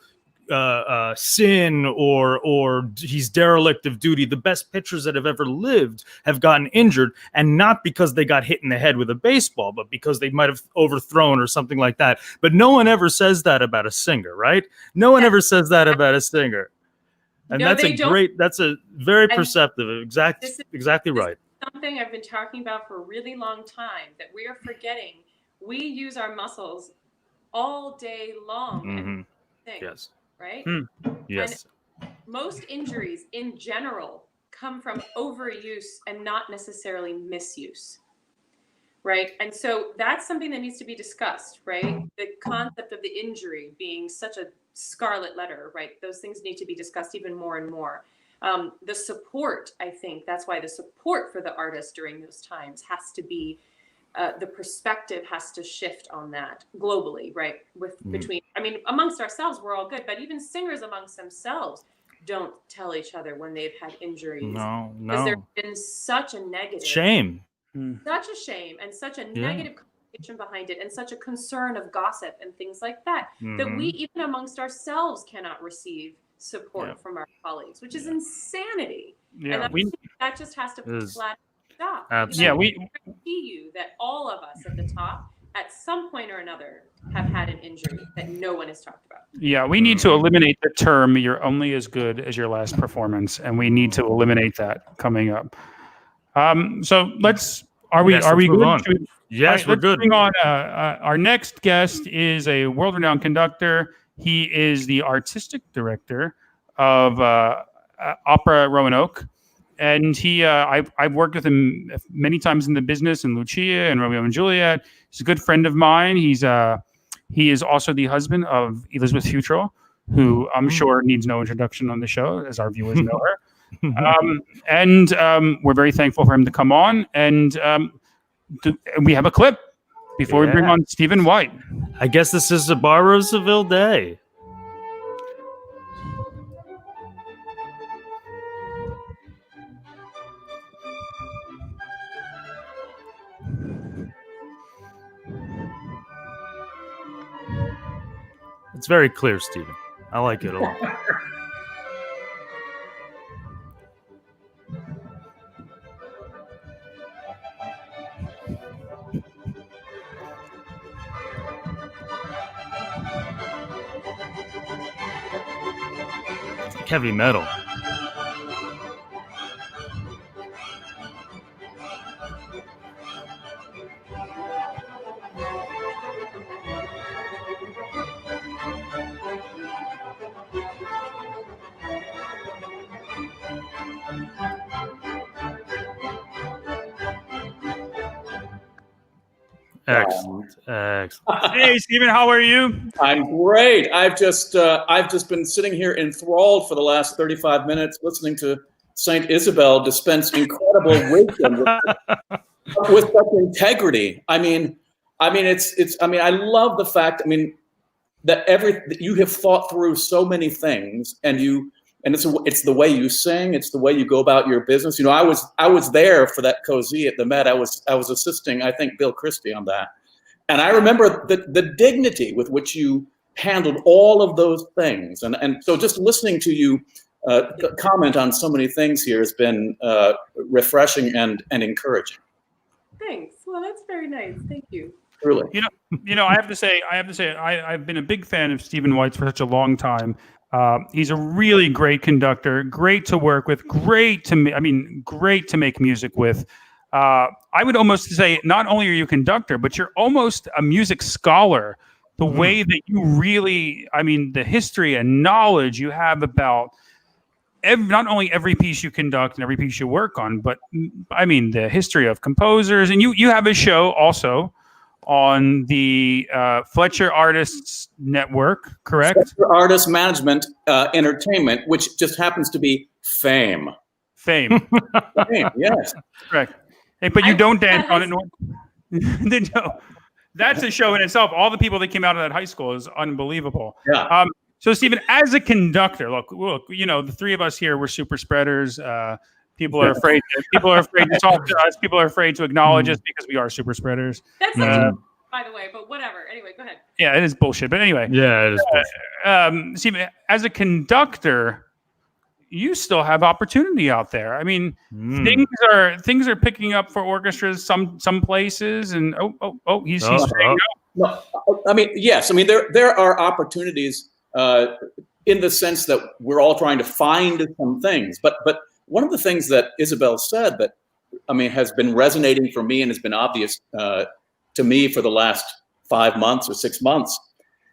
sin or he's derelict of duty. The best pitchers that have ever lived have gotten injured, and not because they got hit in the head with a baseball, but because they might have overthrown or something like that. But no one ever says that about a singer, right? No one ever says that about a singer. And that's a very perceptive, exactly right. Something I've been talking about for a really long time, that we are forgetting. We use our muscles all day long. thing. Yes. Right? Yes. And most injuries in general come from overuse and not necessarily misuse. Right. And so that's something that needs to be discussed, right? The concept of the injury being such a scarlet letter, right? Those things need to be discussed even more and more. The support, I think that's why the support for the artist during those times has to be, the perspective has to shift on that globally, right? Between, I mean, amongst ourselves, we're all good, but even singers amongst themselves don't tell each other when they've had injuries. No. Because there's been such a negative Shame. Such a shame and such a negative connotation behind it and such a concern of gossip and things like that, that we even amongst ourselves cannot receive support from our colleagues, which is insanity. Yeah, and that just has to flat stop. Absolutely. Yeah, I guarantee you that all of us at the top at some point or another have had an injury that no one has talked about. Yeah, we need to eliminate the term "you're only as good as your last performance," and we need to eliminate that coming up. So are we good? On. Yes, we're good. Bring on our next guest is a world-renowned conductor. He is the artistic director of Opera Roanoke, and I've worked with him many times in the business in Lucia and Romeo and Juliet. He's a good friend of mine. He is also the husband of Elizabeth Futrell, who I'm sure needs no introduction on the show, as our viewers know her. We're very thankful for him to come on, and we have a clip before we bring on Stephen White. I guess this is a Bar Seville day. It's very clear, Stephen. I like it a lot. Heavy metal. Excellent. Hey, Stephen, how are you? I'm great. I've just been sitting here enthralled for the last 35 minutes, listening to Saint Isabel dispense incredible wisdom with such integrity. I love the fact. That you have thought through so many things, and it's the way you sing, it's the way you go about your business. I was there for that cozy at the Met. I was assisting, I think, Bill Christie on that, and I remember the dignity with which you handled all of those things, and so just listening to you comment on so many things here has been refreshing and encouraging. Thanks. Well, that's very nice. Thank you. Really. I have to say, I've been a big fan of Stephen White for such a long time. He's a really great conductor, great to work with, great to make music with. I would almost say not only are you a conductor, but you're almost a music scholar. The way that you really, the history and knowledge you have about not only every piece you conduct and every piece you work on, but the history of composers. And you have a show also on the Fletcher Artists Network, correct? Fletcher Artist Management Entertainment, which just happens to be Fame. Fame, yes. Correct. Hey, but you don't dance on it. No. That's a show in itself. All the people that came out of that high school is unbelievable. Yeah. So, Stephen, as a conductor, look, the three of us here, we're super spreaders. People are afraid. People are afraid to talk to us. People are afraid to acknowledge us because we are super spreaders. That's not by the way, but whatever. Anyway, go ahead. Yeah, it is bullshit. But anyway, yeah, it is bullshit. Stephen, as a conductor, you still have opportunity out there. Things are picking up for orchestras some places, and he's saying no. Yes. There are opportunities in the sense that we're all trying to find some things, but one of the things that Isabel said that has been resonating for me and has been obvious to me for the last 5 months or 6 months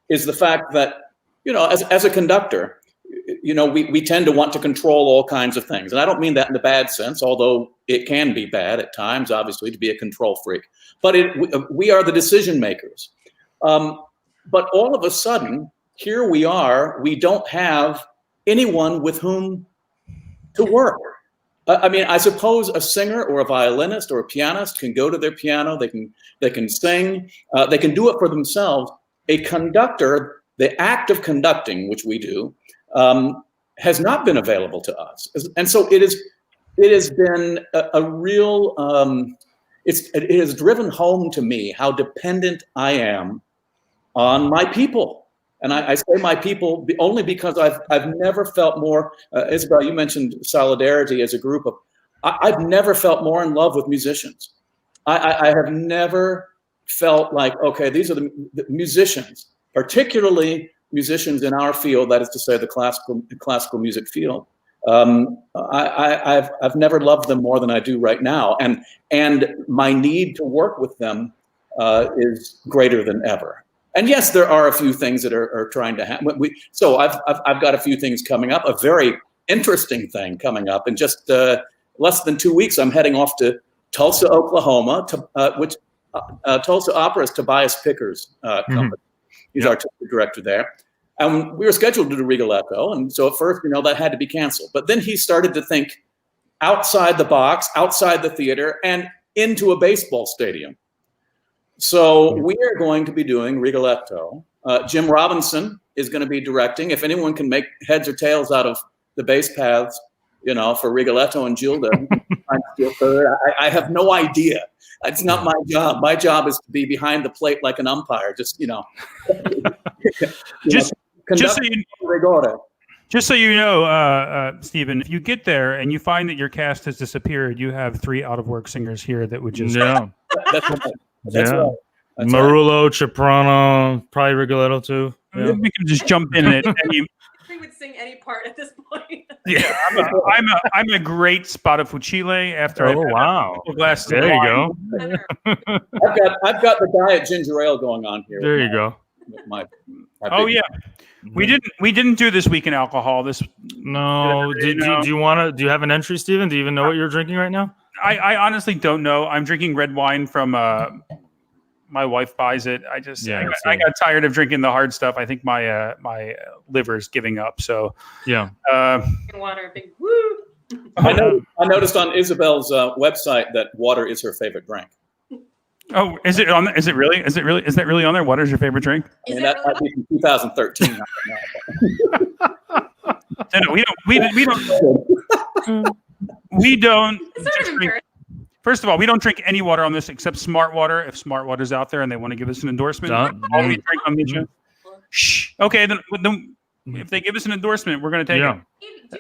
is the fact that as a conductor, we tend to want to control all kinds of things. And I don't mean that in the bad sense, although it can be bad at times, obviously, to be a control freak. But we are the decision makers. But all of a sudden, here we are, we don't have anyone with whom to work. I suppose a singer or a violinist or a pianist can go to their piano, they can sing, they can do it for themselves. A conductor, the act of conducting, which we do, has not been available to us. And so it has been a real, it has driven home to me how dependent I am on my people. And I say my people only because I've never felt more, Isabel, you mentioned solidarity as a group of, I've never felt more in love with musicians. I have never felt like, okay, these are the musicians, particularly musicians in our field, that is to say the classical music field. I've never loved them more than I do right now. And my need to work with them is greater than ever. And yes, there are a few things that are trying to happen. So I've got a few things coming up. A very interesting thing coming up in just less than 2 weeks. I'm heading off to Tulsa, Oklahoma, which Tulsa Opera's Tobias Picker's company. He's artistic director there. And we were scheduled to do Rigoletto, and so at first, that had to be canceled. But then he started to think outside the box, outside the theater, and into a baseball stadium. So we are going to be doing Rigoletto. Jim Robinson is going to be directing. If anyone can make heads or tails out of the bass paths, for Rigoletto and Gilda, I have no idea. It's not my job. My job is to be behind the plate like an umpire. Just so you know, Stephen, if you get there and you find that your cast has disappeared, you have 3 out-of-work singers here that would just... Yeah. That's right. Marullo, Ciprano, probably Rigoletto too. Yeah. We can just jump in it. We would sing any part at this point. Yeah, I'm a great Spadafucile after I've had a couple glasses there you go. I've got the guy at Ginger Ale going on here. There you go. My we didn't do this week in alcohol. No. Do you have an entry, Stephen? Do you even know what you're drinking right now? I honestly don't know. I'm drinking red wine from my wife buys it. I got tired of drinking the hard stuff. I think my my liver's giving up. So yeah. Water, big woo. I noticed on Isabel's website that water is her favorite drink. Oh, is it on? Is it really? Is that really on there? Water is your favorite drink? That might be from 2013. No, we don't drink. First of all, we don't drink any water on this except Smart Water. If Smart Water's out there and they want to give us an endorsement, all we drink on the show. Shh. Okay, then if they give us an endorsement, we're going to take it.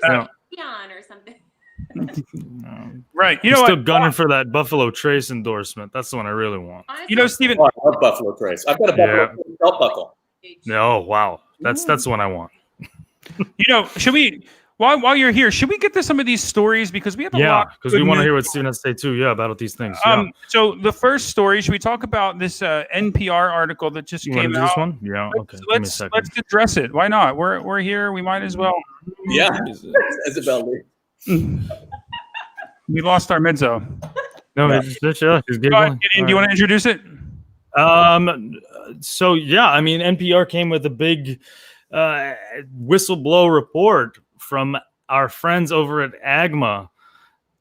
Or something. Right. I'm still gunning for that Buffalo Trace endorsement. That's the one I really want. Stephen. I love Buffalo Trace. I've got a Buffalo Trace belt buckle. No, wow. That's the one I want. Should we? While you're here, should we get to some of these stories because we have a lot? Yeah, because we want to hear what Stephen has to say too. Yeah, about these things. Yeah. So the first story, should we talk about this NPR article that just came out? This one? Yeah. Okay. Let's address it. Why not? We're here. We might as well. Yeah, Isabel. We lost our mezzo. No, do you want to introduce it? So yeah, NPR came with a big whistleblower report from our friends over at AGMA.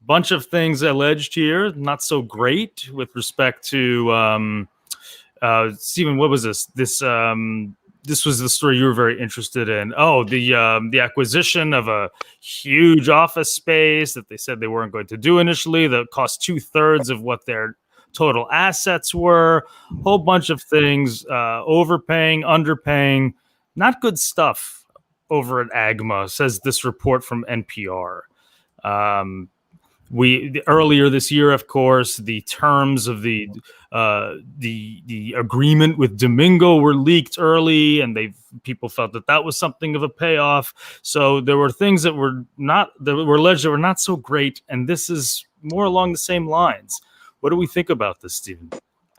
Bunch of things alleged here, not so great with respect to Stephen. What was this? This was the story you were very interested in. Oh, the acquisition of a huge office space that they said they weren't going to do initially, that cost 2/3 of what their total assets were. Whole bunch of things, overpaying, underpaying, not good stuff over at AGMA, says this report from NPR. Earlier this year, of course, the terms of the agreement with Domingo were leaked early, and people felt that was something of a payoff. So there were things that were alleged that were not so great, and this is more along the same lines. What do we think about this, Stephen?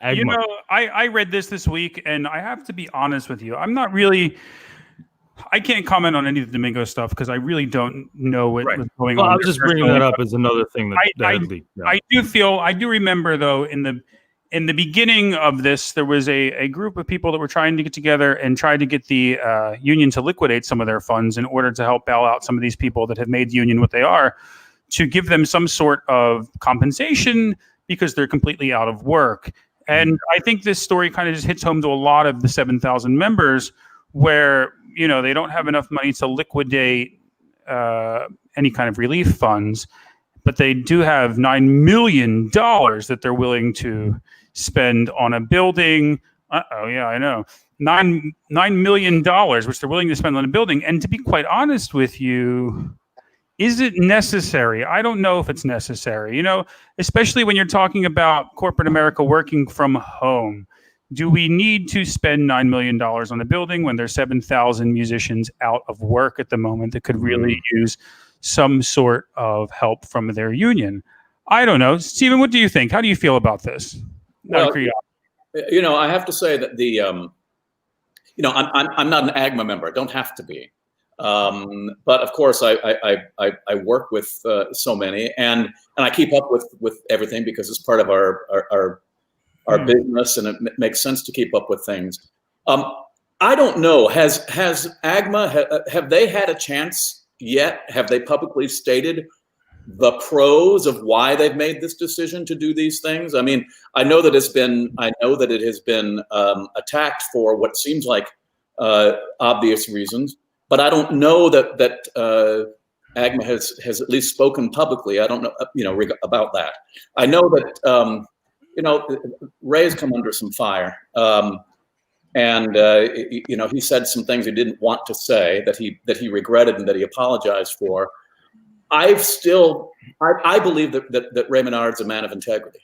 AGMA. I read this week, and I have to be honest with you. I'm not really I can't comment on any of the Domingo stuff because I really don't know what was going on. I was just bringing that up as another thing that had leaked. I do remember though in the beginning of this, there was a group of people that were trying to get together and try to get the union to liquidate some of their funds in order to help bail out some of these people that have made the union what they are, to give them some sort of compensation because they're completely out of work. And I think this story kind of just hits home to a lot of the 7,000 members where, they don't have enough money to liquidate any kind of relief funds, but they do have $9 million that they're willing to spend on a building. Yeah, I know. $9 million, which they're willing to spend on a building. And to be quite honest with you, is it necessary? I don't know if it's necessary, especially when you're talking about corporate America working from home. Do we need to spend $9 million on a building when there's 7,000 musicians out of work at the moment that could really use some sort of help from their union? I don't know. Stephen, what do you think? How do you feel about this? Well, I have to say that I'm not an AGMA member. I don't have to be. But of course, I work with so many, and I keep up with everything because it's part of our business, and it makes sense to keep up with things. I don't know. Has AGMA have they had a chance yet? Have they publicly stated the pros of why they've made this decision to do these things? I mean, I know that it has been attacked for what seems like obvious reasons, but I don't know that AGMA has at least spoken publicly. I don't know, about that. I know that Ray's come under some fire, and he said some things he didn't want to say that he regretted and that he apologized for. I believe that Ray Menard's a man of integrity.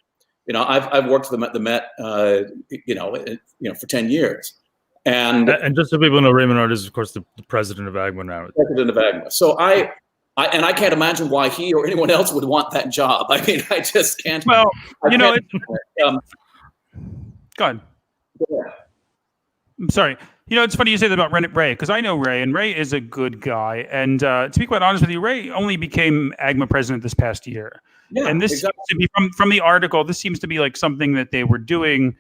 I've worked with him at the Met, for 10 years. And just so people know, Ray Menard is, of course, the president of AGMA now. President of AGMA. So I can't imagine why he or anyone else would want that job. I mean, I just can't. Well, go ahead. Yeah. I'm sorry. It's funny you say that about Ray, because I know Ray, and Ray is a good guy. And to be quite honest with you, Ray only became AGMA president this past year. Yeah, and this seems to be from the article. This seems to be like something that they were doing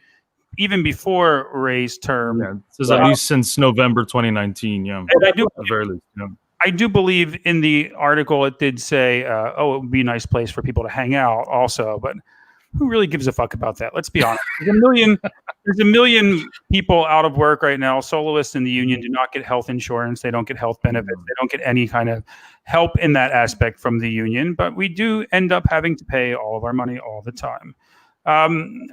even before Ray's term. Yeah, this is at least since November 2019. Yeah, and I do, at the very least. Yeah. I do believe in the article it did say, it would be a nice place for people to hang out also, but who really gives a fuck about that? Let's be honest. There's a million people out of work right now. Soloists in the union do not get health insurance. They don't get health benefits. They don't get any kind of help in that aspect from the union, but we do end up having to pay all of our money all the time.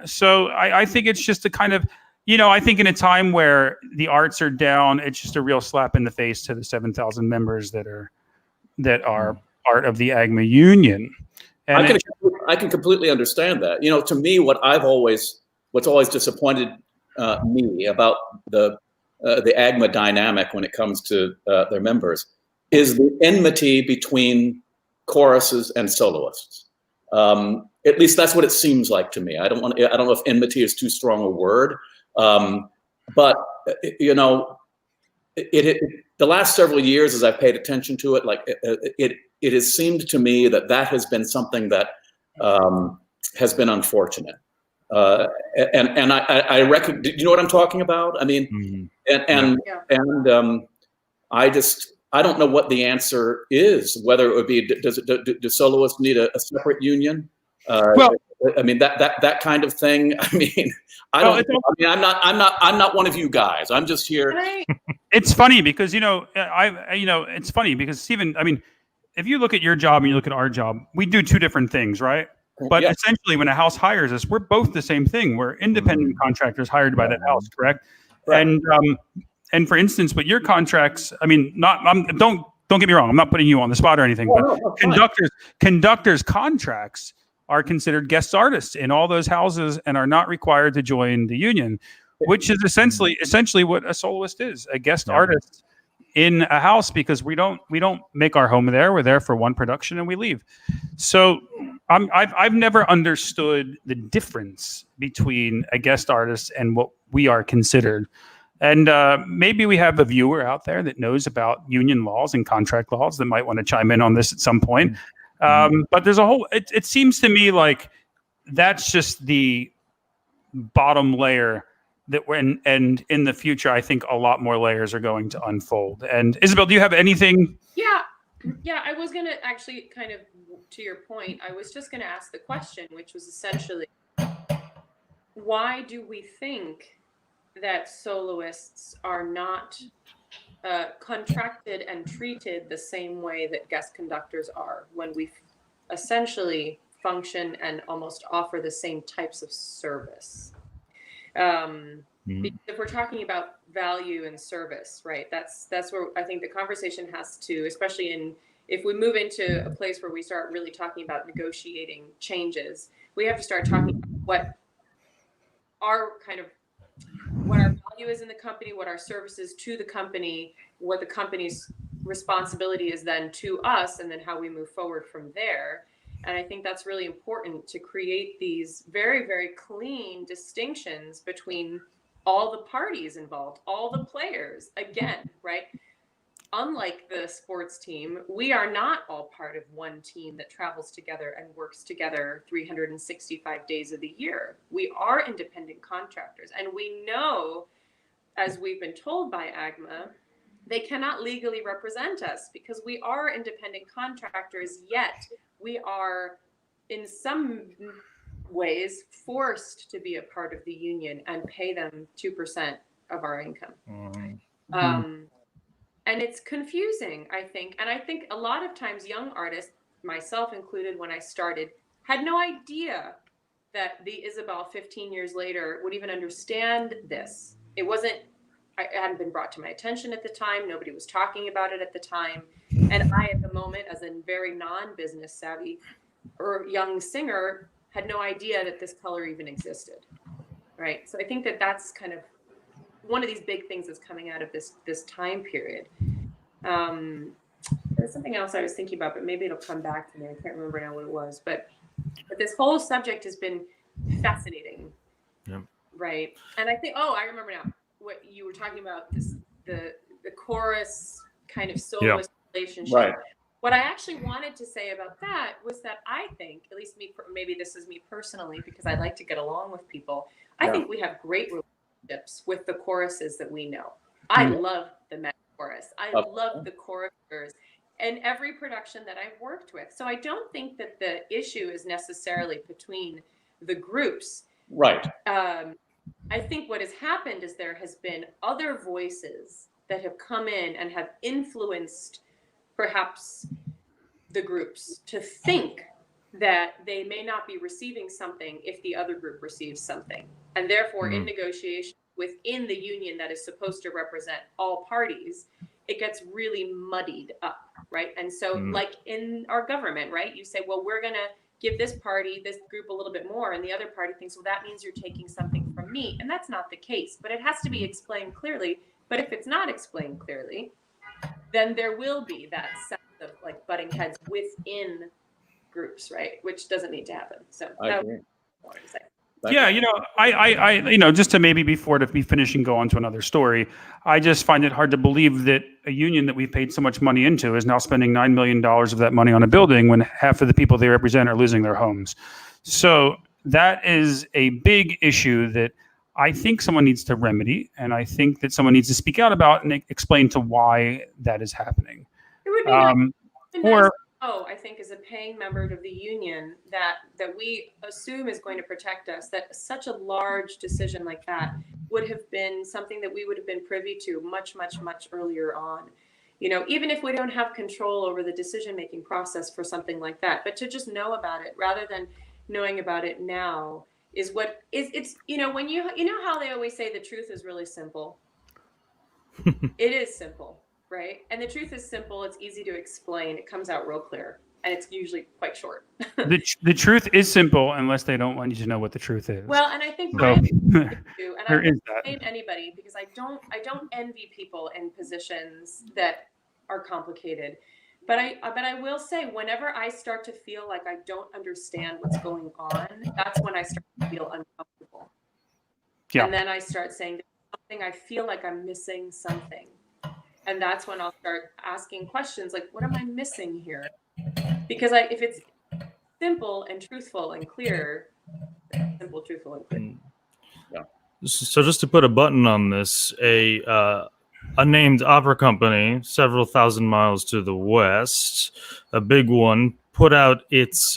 So I think it's just a kind of, I think in a time where the arts are down, it's just a real slap in the face to the 7,000 members that are part of the AGMA union. And I can completely understand that. To me, what's always disappointed me about the AGMA dynamic when it comes to their members is the enmity between choruses and soloists. At least that's what it seems like to me. I don't know if enmity is too strong a word, but the last several years, as I've paid attention to it, it has seemed to me that has been something that has been unfortunate. And I reckon, do you know what I'm talking about? I mean, I don't know what the answer is. Whether it would be, do soloists need a separate union? I mean that kind of thing. I mean, I'm not one of you guys. I'm just here. It's funny because it's funny because Stephen. I mean, if you look at your job and you look at our job, we do two different things, right? But essentially, when a house hires us, we're both the same thing. We're independent contractors hired by that house, correct? Right. And for instance, with your contracts, I mean, don't get me wrong. I'm not putting you on the spot or anything, but conductors' contracts are considered guest artists in all those houses and are not required to join the union, which is essentially what a soloist is, a guest artist in a house, because we don't make our home there. We're there for one production and we leave. So I've never understood the difference between a guest artist and what we are considered. And maybe we have a viewer out there that knows about union laws and contract laws that might want to chime in on this at some point. But there's a whole, it seems to me like that's just the bottom layer that and in the future, I think a lot more layers are going to unfold. And Isabel, do you have anything? Yeah, I was going to actually kind of, to your point, I was just going to ask the question, which was essentially, why do we think that soloists are not contracted and treated the same way that guest conductors are when we essentially function and almost offer the same types of service? Because if we're talking about value and service, right, that's where I think the conversation has to, especially if we move into a place where we start really talking about negotiating changes, we have to start talking about what our value is in the company, what our service is to the company, what the company's responsibility is then to us, and then how we move forward from there. And I think that's really important to create these very, very clean distinctions between all the parties involved, all the players. Again, right? Unlike the sports team, we are not all part of one team that travels together and works together 365 days of the year. We are independent contractors. And we know, as we've been told by AGMA, they cannot legally represent us because we are independent contractors, yet we are in some ways forced to be a part of the union and pay them 2% of our income. And it's confusing, I think. And I think a lot of times young artists, myself included when I started, had no idea that the Isabel 15 years later would even understand this. It hadn't been brought to my attention at the time. Nobody was talking about it at the time. And I, at the moment, as a very non-business savvy or young singer, had no idea that this color even existed, right? So I think that that's kind of one of these big things that's coming out of this time period. There's something else I was thinking about, but maybe it'll come back to me. I can't remember now what it was. But this whole subject has been fascinating, right? And I think, I remember now what you were talking about, the chorus kind of soloist relationship. Right. What I actually wanted to say about that was that I think, at least me, maybe this is me personally, because I like to get along with people. I think we have great relationships with the choruses that we know. I love the Met chorus. I love the choristers and every production that I've worked with. So I don't think that the issue is necessarily between the groups. Right. I think what has happened is there has been other voices that have come in and have influenced perhaps the groups to think that they may not be receiving something if the other group receives something. And therefore, in negotiation within the union that is supposed to represent all parties, it gets really muddied up, right? And so like in our government, right, you say, well, we're going to give this group a little bit more, and the other party thinks, well, that means you're taking something from me. And that's not the case, but it has to be explained clearly. But if it's not explained clearly, then there will be that sense of like butting heads within groups, right? Which doesn't need to happen. So I agree. Yeah, I just to maybe before to be finishing, go on to another story. I just find it hard to believe that a union that we've paid so much money into is now spending $9 million of that money on a building when half of the people they represent are losing their homes. So that is a big issue that I think someone needs to remedy, and I think that someone needs to speak out about and explain to why that is happening. It would be nice. I think as a paying member of the union that we assume is going to protect us, that such a large decision like that would have been something that we would have been privy to much, much, much earlier on. You know, even if we don't have control over the decision-making process for something like that, but to just know about it rather than knowing about it now is what is, it's, when you know how they always say the truth is really simple. It is simple. Right. And the truth is simple. It's easy to explain. It comes out real clear. And it's usually quite short. The truth is simple unless they don't want you to know what the truth is. Well, and I think so, and I don't blame anybody because I don't envy people in positions that are complicated. But I will say whenever I start to feel like I don't understand what's going on, that's when I start to feel uncomfortable. Yeah. And then I start saying to something, I feel like I'm missing something. And that's when I'll start asking questions like, what am I missing here? Because if it's simple and truthful and clear, simple, truthful, and clear. Yeah. So just to put a button on this, a named opera company several thousand miles to the west, a big one, put out its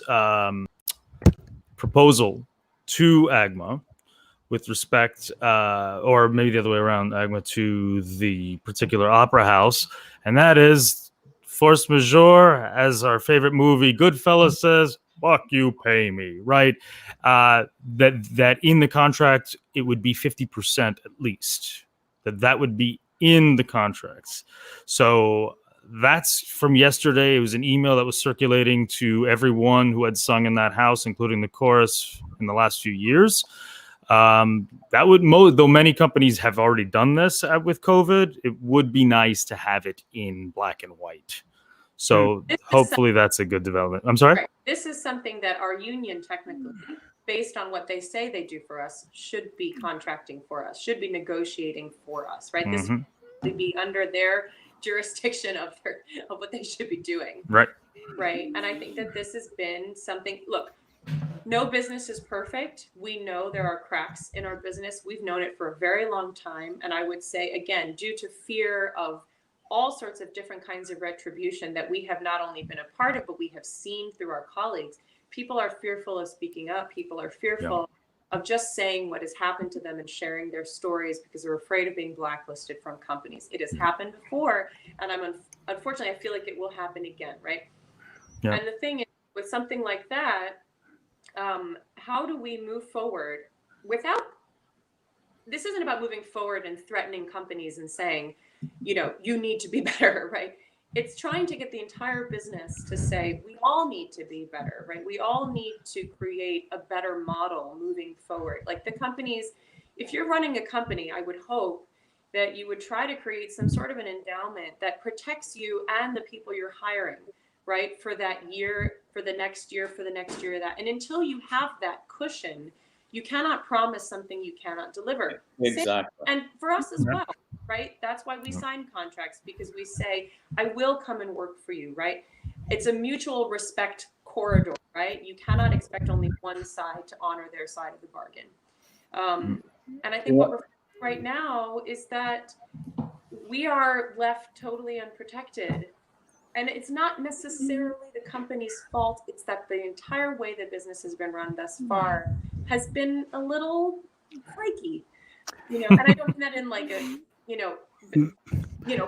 proposal to AGMA with respect, or maybe the other way around, AGMA to the particular opera house, and that is force majeure, as our favorite movie Goodfellas says, fuck you, pay me, right? That in the contract, it would be 50% at least. That would be in the contracts. So that's from yesterday. It was an email that was circulating to everyone who had sung in that house, including the chorus in the last few years. That would, though many companies have already done this with COVID, it would be nice to have it in black and white. So hopefully that's a good development. I'm sorry? Right. This is something that our union technically, based on what they say they do for us, should be contracting for us, should be negotiating for us, right? This would be under their jurisdiction of what they should be doing. Right. Right. And I think that this has been something, look, no business is perfect. We know there are cracks in our business. We've known it for a very long time. And I would say, again, due to fear of all sorts of different kinds of retribution that we have not only been a part of, but we have seen through our colleagues, people are fearful of speaking up. People are fearful of just saying what has happened to them and sharing their stories because they're afraid of being blacklisted from companies. It has happened before. And unfortunately, I feel like it will happen again, right? Yeah. And the thing is, with something like that, how do we move forward without, this isn't about moving forward and threatening companies and saying, you need to be better, right? It's trying to get the entire business to say, we all need to be better, right? We all need to create a better model moving forward. Like the companies, if you're running a company, I would hope that you would try to create some sort of an endowment that protects you and the people you're hiring, right? For that year, for the next year, for the next year, that. And until you have that cushion, you cannot promise something you cannot deliver. Exactly. And for us as well, right? That's why we sign contracts, because we say, I will come and work for you, right? It's a mutual respect corridor, right? You cannot expect only one side to honor their side of the bargain. And I think what we're right now is that we are left totally unprotected. And it's not necessarily the company's fault. It's that the entire way the business has been run thus far has been a little flaky, and I don't mean that in like a,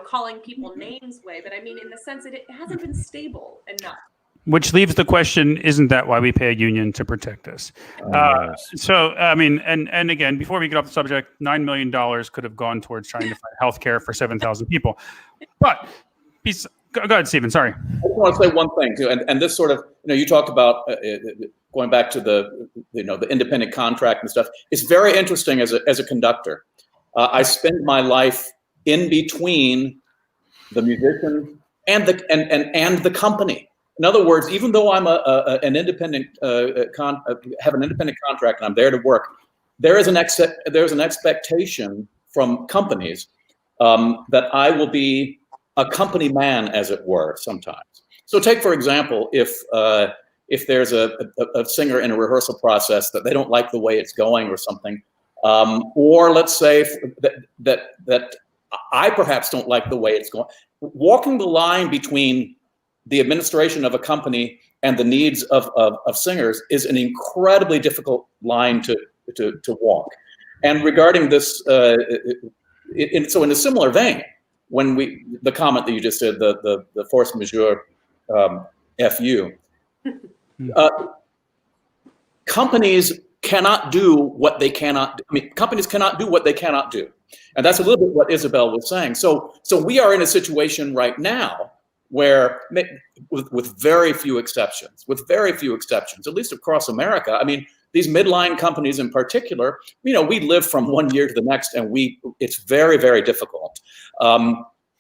calling people names way, but I mean in the sense that it hasn't been stable enough. Which leaves the question, isn't that why we pay a union to protect us? So, I mean, and again, before we get off the subject, $9 million could have gone towards trying to find healthcare for 7,000 people. But go ahead, Stephen, sorry. I just want to say one thing too, and this sort of, you talked about going back to the independent contract and stuff. It's very interesting as a conductor. I spend my life in between the musician and the company. In other words, even though I'm an independent have an independent contract and I'm there to work, there's an expectation from companies that I will be a company man, as it were, sometimes. So take, for example, if there's a singer in a rehearsal process that they don't like the way it's going or something, or let's say that I perhaps don't like the way it's going, walking the line between the administration of a company and the needs of singers is an incredibly difficult line to walk. And regarding this, so in a similar vein, when the comment that you just said, the force majeure FU, companies cannot do what they cannot do. I mean, companies cannot do what they cannot do. And that's a little bit what Isabel was saying. So we are in a situation right now where, with very few exceptions, at least across America, I mean, these midline companies in particular, we live from one year to the next, and it's very, very difficult.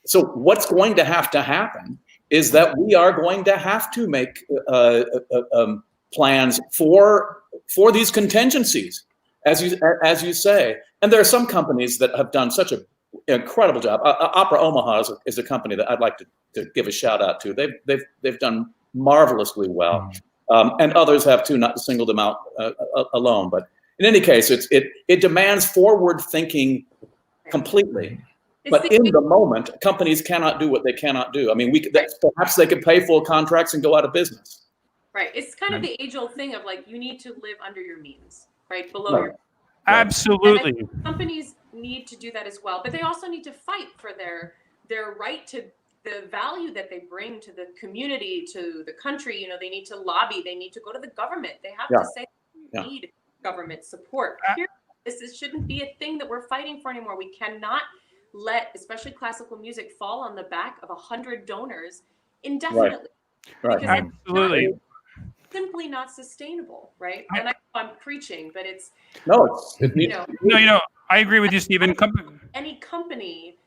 So what's going to happen is that we are going to have to make plans for these contingencies. as you say. And there are some companies that have done such an incredible job. Opera Omaha is a company that I'd like to give a shout out to. They've done marvelously well, and others have too. Not to single them out alone, but in any case, it demands forward thinking completely. But in the moment, companies cannot do what they cannot do. I mean, perhaps they could pay full contracts and go out of business. Right. It's kind of the age-old thing of like, you need to live under your means, right? Below your. Absolutely. Companies need to do that as well, but they also need to fight for their right to the value that they bring to the community, to the country. You know, they need to lobby. They need to go to the government. They have to say they need government support. This shouldn't be a thing that we're fighting for anymore. We cannot let, especially classical music, fall on the back of 100 donors indefinitely. Right. Absolutely. Simply not sustainable, right? And I'm preaching, but it's I agree with you, Stephen. Any company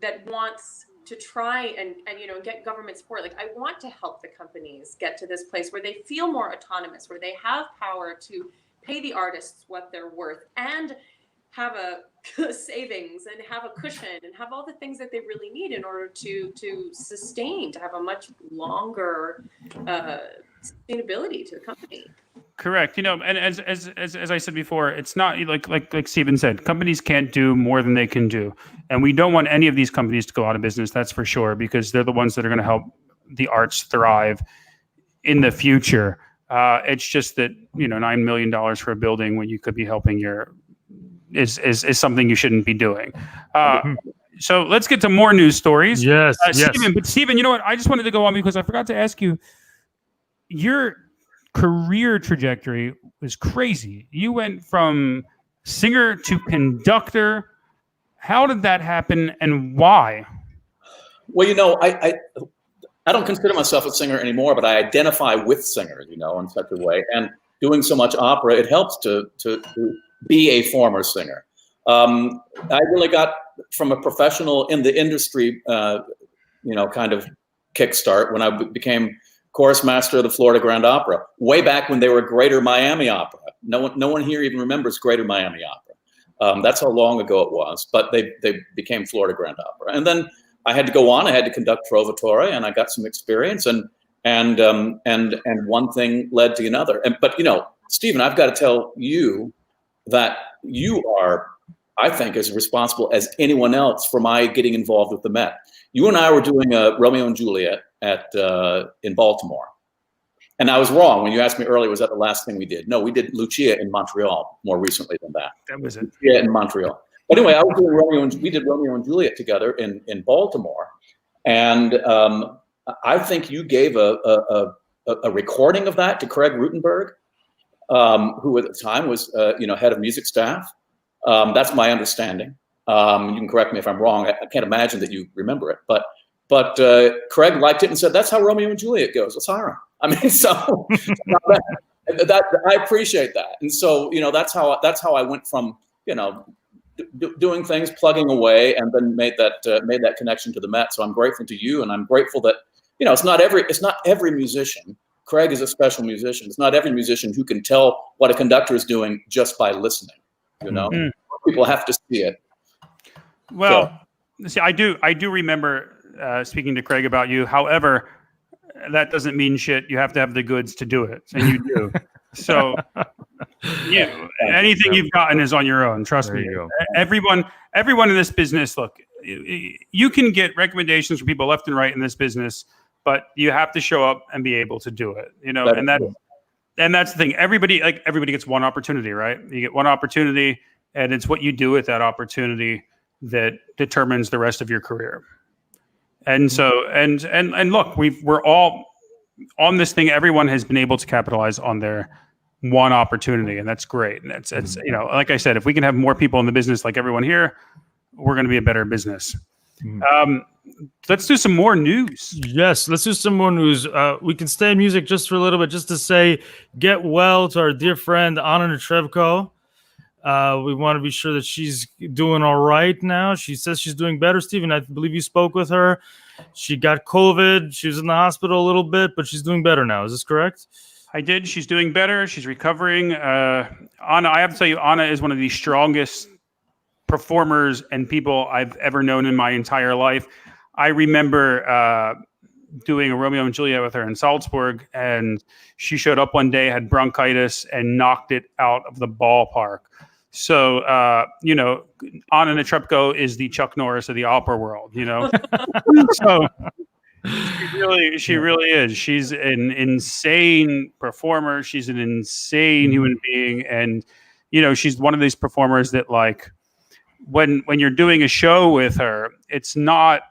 that wants to try and get government support, like, I want to help the companies get to this place where they feel more autonomous, where they have power to pay the artists what they're worth and have a savings and have a cushion and have all the things that they really need in order to sustain, to have a much longer sustainability to the company. Correct. And as I said before, it's not like Stephen said, companies can't do more than they can do. And we don't want any of these companies to go out of business, that's for sure, because they're the ones that are going to help the arts thrive in the future. It's just that, $9 million for a building when you could be helping is something you shouldn't be doing. So let's get to more news stories. Yes. Stephen, you know what? I just wanted to go on because I forgot to ask you, your career trajectory was crazy. You went from singer to conductor. How did that happen and why? Well, I don't consider myself a singer anymore, but I identify with singers, in such a way. And doing so much opera, it helps to be a former singer. I really got from a professional in the industry, kind of kickstart when I became chorus master of the Florida Grand Opera, way back when they were Greater Miami Opera. No one here even remembers Greater Miami Opera. That's how long ago it was, but they became Florida Grand Opera. And then I had to go on. I had to conduct Trovatore, and I got some experience, and one thing led to another. But Stephen, I've got to tell you that you are, I think, as responsible as anyone else for my getting involved with the Met. You and I were doing a Romeo and Juliet in Baltimore. And I was wrong when you asked me earlier, was that the last thing we did? No, we did Lucia in Montreal more recently than that. That was it. Lucia in Montreal. But anyway, we did Romeo and Juliet together in Baltimore. And I think you gave a recording of that to Craig Rutenberg, who at the time was head of music staff. That's my understanding. You can correct me if I'm wrong. I can't imagine that you remember it, but Craig liked it and said, "That's how Romeo and Juliet goes. Let's hire him." I mean, so that I appreciate that, and so that's how I went from doing things, plugging away, and then made that connection to the Met. So I'm grateful to you, and I'm grateful that it's not every musician. Craig is a special musician. It's not every musician who can tell what a conductor is doing just by listening. People have to see it. Well, see, I do remember speaking to Craig about you. However, that doesn't mean shit. You have to have the goods to do it, and you do. So, anything you've gotten is on your own. Trust me. Everyone in this business, look, you can get recommendations from people left and right in this business, but you have to show up and be able to do it. And that's the thing. Everybody gets one opportunity, right? You get one opportunity, and it's what you do with that opportunity that determines the rest of your career. And so, and look, we're all on this thing. Everyone has been able to capitalize on their one opportunity, and that's great. And it's like I said, if we can have more people in the business like everyone here, we're going to be a better business. Let's do some more news. Yes, let's do some more news. We can stay in music just for a little bit, just to say get well to our dear friend Anna Netrebko. We want to be sure that she's doing all right now. She says she's doing better. Stephen, I believe you spoke with her. She got COVID. She was in the hospital a little bit, but she's doing better now. Is this correct? I did. She's doing better. She's recovering. Anna, I have to tell you, Anna is one of the strongest performers and people I've ever known in my entire life. I remember doing a Romeo and Juliet with her in Salzburg, and she showed up one day, had bronchitis, and knocked it out of the ballpark. So, Anna Netrebko is the Chuck Norris of the opera world, So she really is. She's an insane performer. She's an insane human being. And, she's one of these performers that, like, when you're doing a show with her, it's not,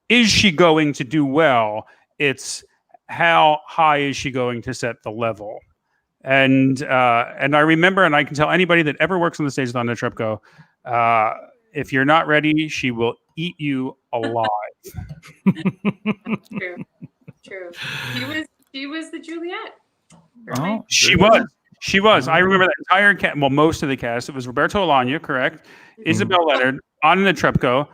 is she going to do well? It's how high is she going to set the level? And I remember, and I can tell anybody that ever works on the stage with Anna Netrebko, if you're not ready, she will eat you alive. True. She was the Juliet. Oh, she was. I remember that entire cast. Well, most of the cast. It was Roberto Alagna, correct? Isabel Leonard, Anna Netrebko.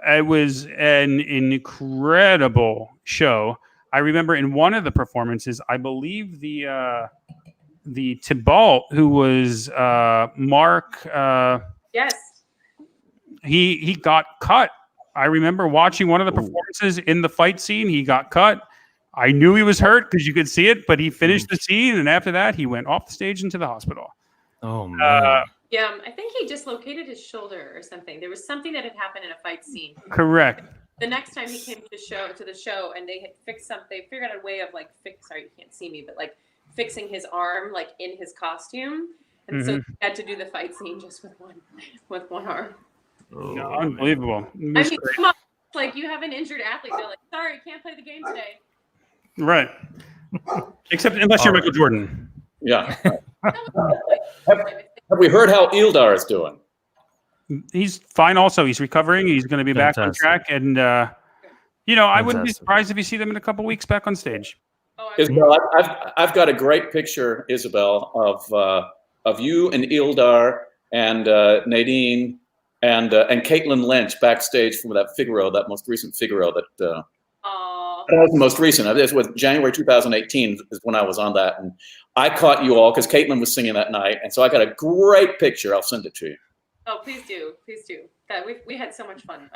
It was an incredible show. I remember in one of the performances, I believe the Tybalt, who was Mark. Yes. He got cut. I remember watching one of the performances in the fight scene. He got cut. I knew he was hurt because you could see it, but he finished the scene, and after that, he went off the stage into the hospital. Oh man. Yeah, I think he dislocated his shoulder or something. There was something that had happened in a fight scene. Correct. The next time he came to the show, and they had fixed something. They figured out a way of sorry, you can't see me, but like fixing his arm like in his costume, and so he had to do the fight scene just with one arm. Oh, unbelievable. I mean, come on, like you have an injured athlete. They're like, sorry, can't play the game today. Right. Except unless you're Michael Jordan. Yeah. Have we heard how Ildar is doing? He's fine. Also, he's recovering. He's going to be back on track, and I wouldn't be surprised if you see them in a couple weeks back on stage. Isabel, I've got a great picture, Isabel, of you and Ildar and Nadine and Caitlin Lynch backstage from that most recent Figaro that was the most recent. It was January 2018 is when I was on that, and I caught you all because Caitlin was singing that night, and so I got a great picture. I'll send it to you. Oh, please do. That we had so much fun.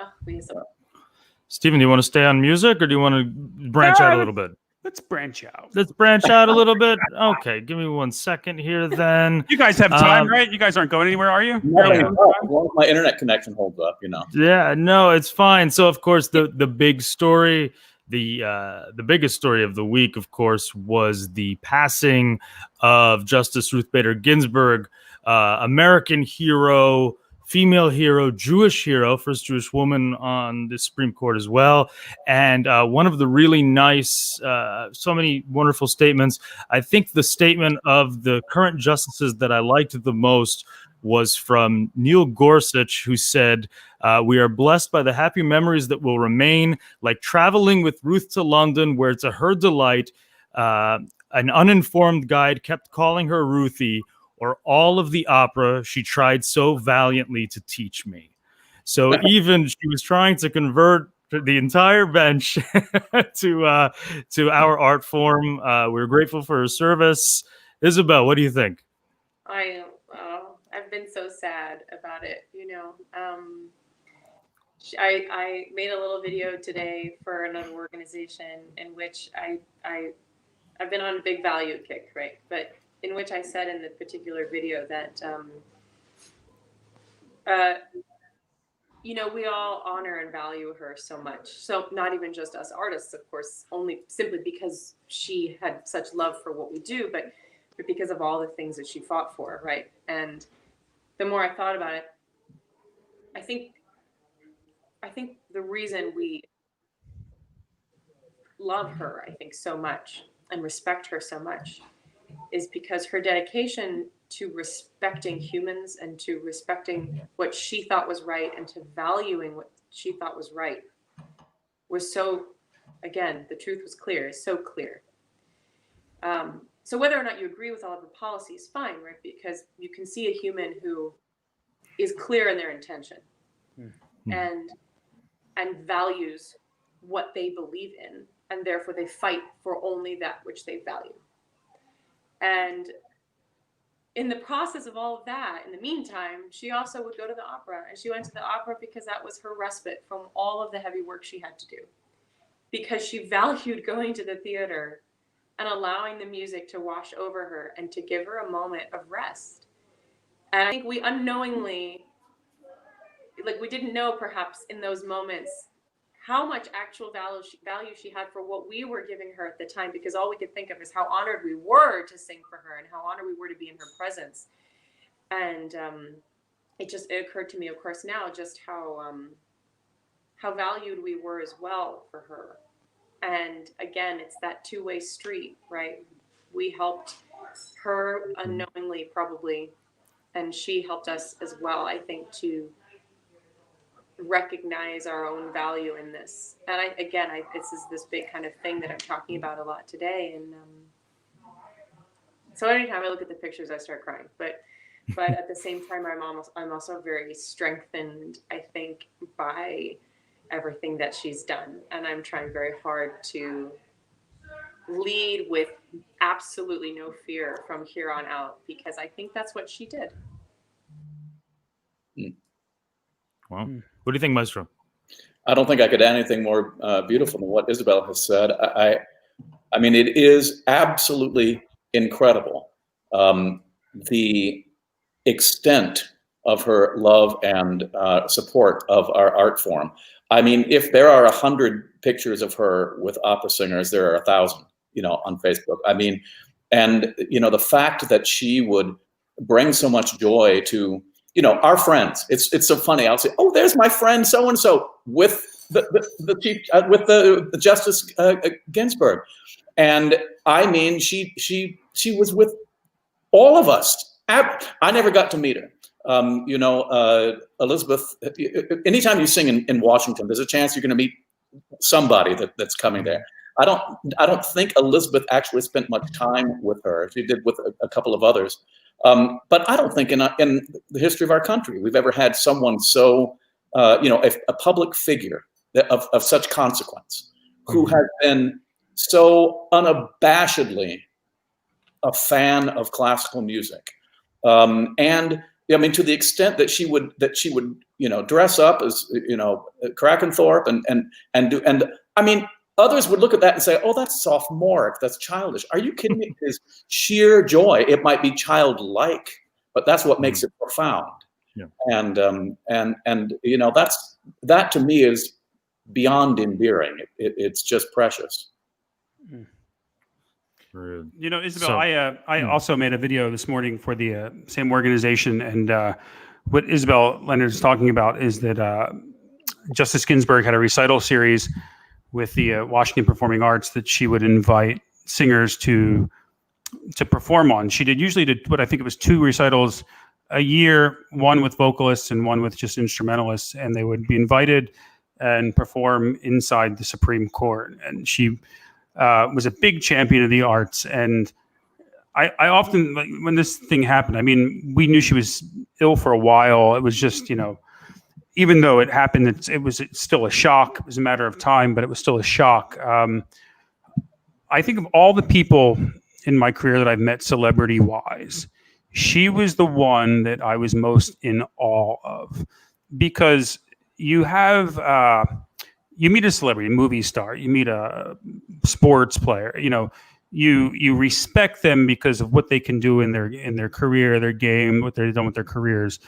Stephen, do you want to stay on music, or do you want to branch out a little bit? Let's branch out. Let's branch out a little bit. Okay, give me 1 second here then. You guys have time, right? You guys aren't going anywhere, are you? As long as my internet connection holds up, Yeah, no, it's fine. So, of course, the big story, the biggest story of the week, of course, was the passing of Justice Ruth Bader Ginsburg, American hero, female hero, Jewish hero, first Jewish woman on the Supreme Court as well. And one of the really nice, so many wonderful statements. I think the statement of the current justices that I liked the most was from Neil Gorsuch, who said, "We are blessed by the happy memories that will remain, like traveling with Ruth to London, where to her delight, an uninformed guide kept calling her Ruthie, or all of the opera she tried so valiantly to teach me." So even she was trying to convert the entire bench to our art form. We're grateful for her service. Isabel, what do you think? I've been so sad about it. I made a little video today for another organization in which I've been on a big value kick, right? But in which I said in the particular video that, we all honor and value her so much. So not even just us artists, of course, only simply because she had such love for what we do, but because of all the things that she fought for, right? And the more I thought about it, I think the reason we love her, I think, so much and respect her so much is because her dedication to respecting humans and to respecting what she thought was right and to valuing what she thought was right was so, again, the truth was clear, so clear. So whether or not you agree with all of her policies, fine, right? Because you can see a human who is clear in their intention and values what they believe in and therefore they fight for only that which they value. And in the process of all of that, in the meantime, she also would go to the opera, and she went to the opera because that was her respite from all of the heavy work she had to do, because she valued going to the theater and allowing the music to wash over her and to give her a moment of rest. And I think we unknowingly, like, we didn't know perhaps in those moments how much actual value she had for what we were giving her at the time, because all we could think of is how honored we were to sing for her and how honored we were to be in her presence. And it occurred to me, of course, now just how valued we were as well for her. And again, it's that two-way street, right? We helped her unknowingly, probably, and she helped us as well, I think, to recognize our own value in this. And this is this big kind of thing that I'm talking about a lot today. And so anytime I look at the pictures, I start crying. But at the same time, I'm also very strengthened, I think, by everything that she's done. And I'm trying very hard to lead with absolutely no fear from here on out, because I think that's what she did. Wow. What do you think, Maestro? I don't think I could add anything more beautiful than what Isabel has said. I mean, it is absolutely incredible, the extent of her love and support of our art form. I mean, if there are 100 pictures of her with opera singers, there are 1,000, on Facebook. I mean, and, the fact that she would bring so much joy to, our friends. It's so funny. I'll say, "Oh, there's my friend so and so with the chief with the Justice Ginsburg," and I mean, she was with all of us. I never got to meet her. Elizabeth. Anytime you sing in Washington, there's a chance you're going to meet somebody that's coming there. I don't think Elizabeth actually spent much time with her. She did with a couple of others. But I don't think in the history of our country we've ever had someone so, a public figure of such consequence, who has been so unabashedly a fan of classical music, and I mean, to the extent that she would dress up as Krakenthorpe and do, and I mean, others would look at that and say, "Oh, that's sophomoric. That's childish." Are you kidding me? It is sheer joy. It might be childlike, but that's what makes it profound. Yeah. And that to me is beyond endearing. It's just precious. Isabel, I also made a video this morning for the same organization, and what Isabel Leonard is talking about is that Justice Ginsburg had a recital series with the Washington Performing Arts that she would invite singers to perform on. She usually did what I think it was 2 recitals a year, one with vocalists and one with just instrumentalists, and they would be invited and perform inside the Supreme Court. And she was a big champion of the arts. And I often, like, when this thing happened, I mean, we knew she was ill for a while. It was just, even though it happened, it's still a shock. It was a matter of time, but it was still a shock. I think of all the people in my career that I've met celebrity-wise, she was the one that I was most in awe of, because you meet a celebrity, a movie star, you meet a sports player, you respect them because of what they can do in their career, their game, what they've done with their careers.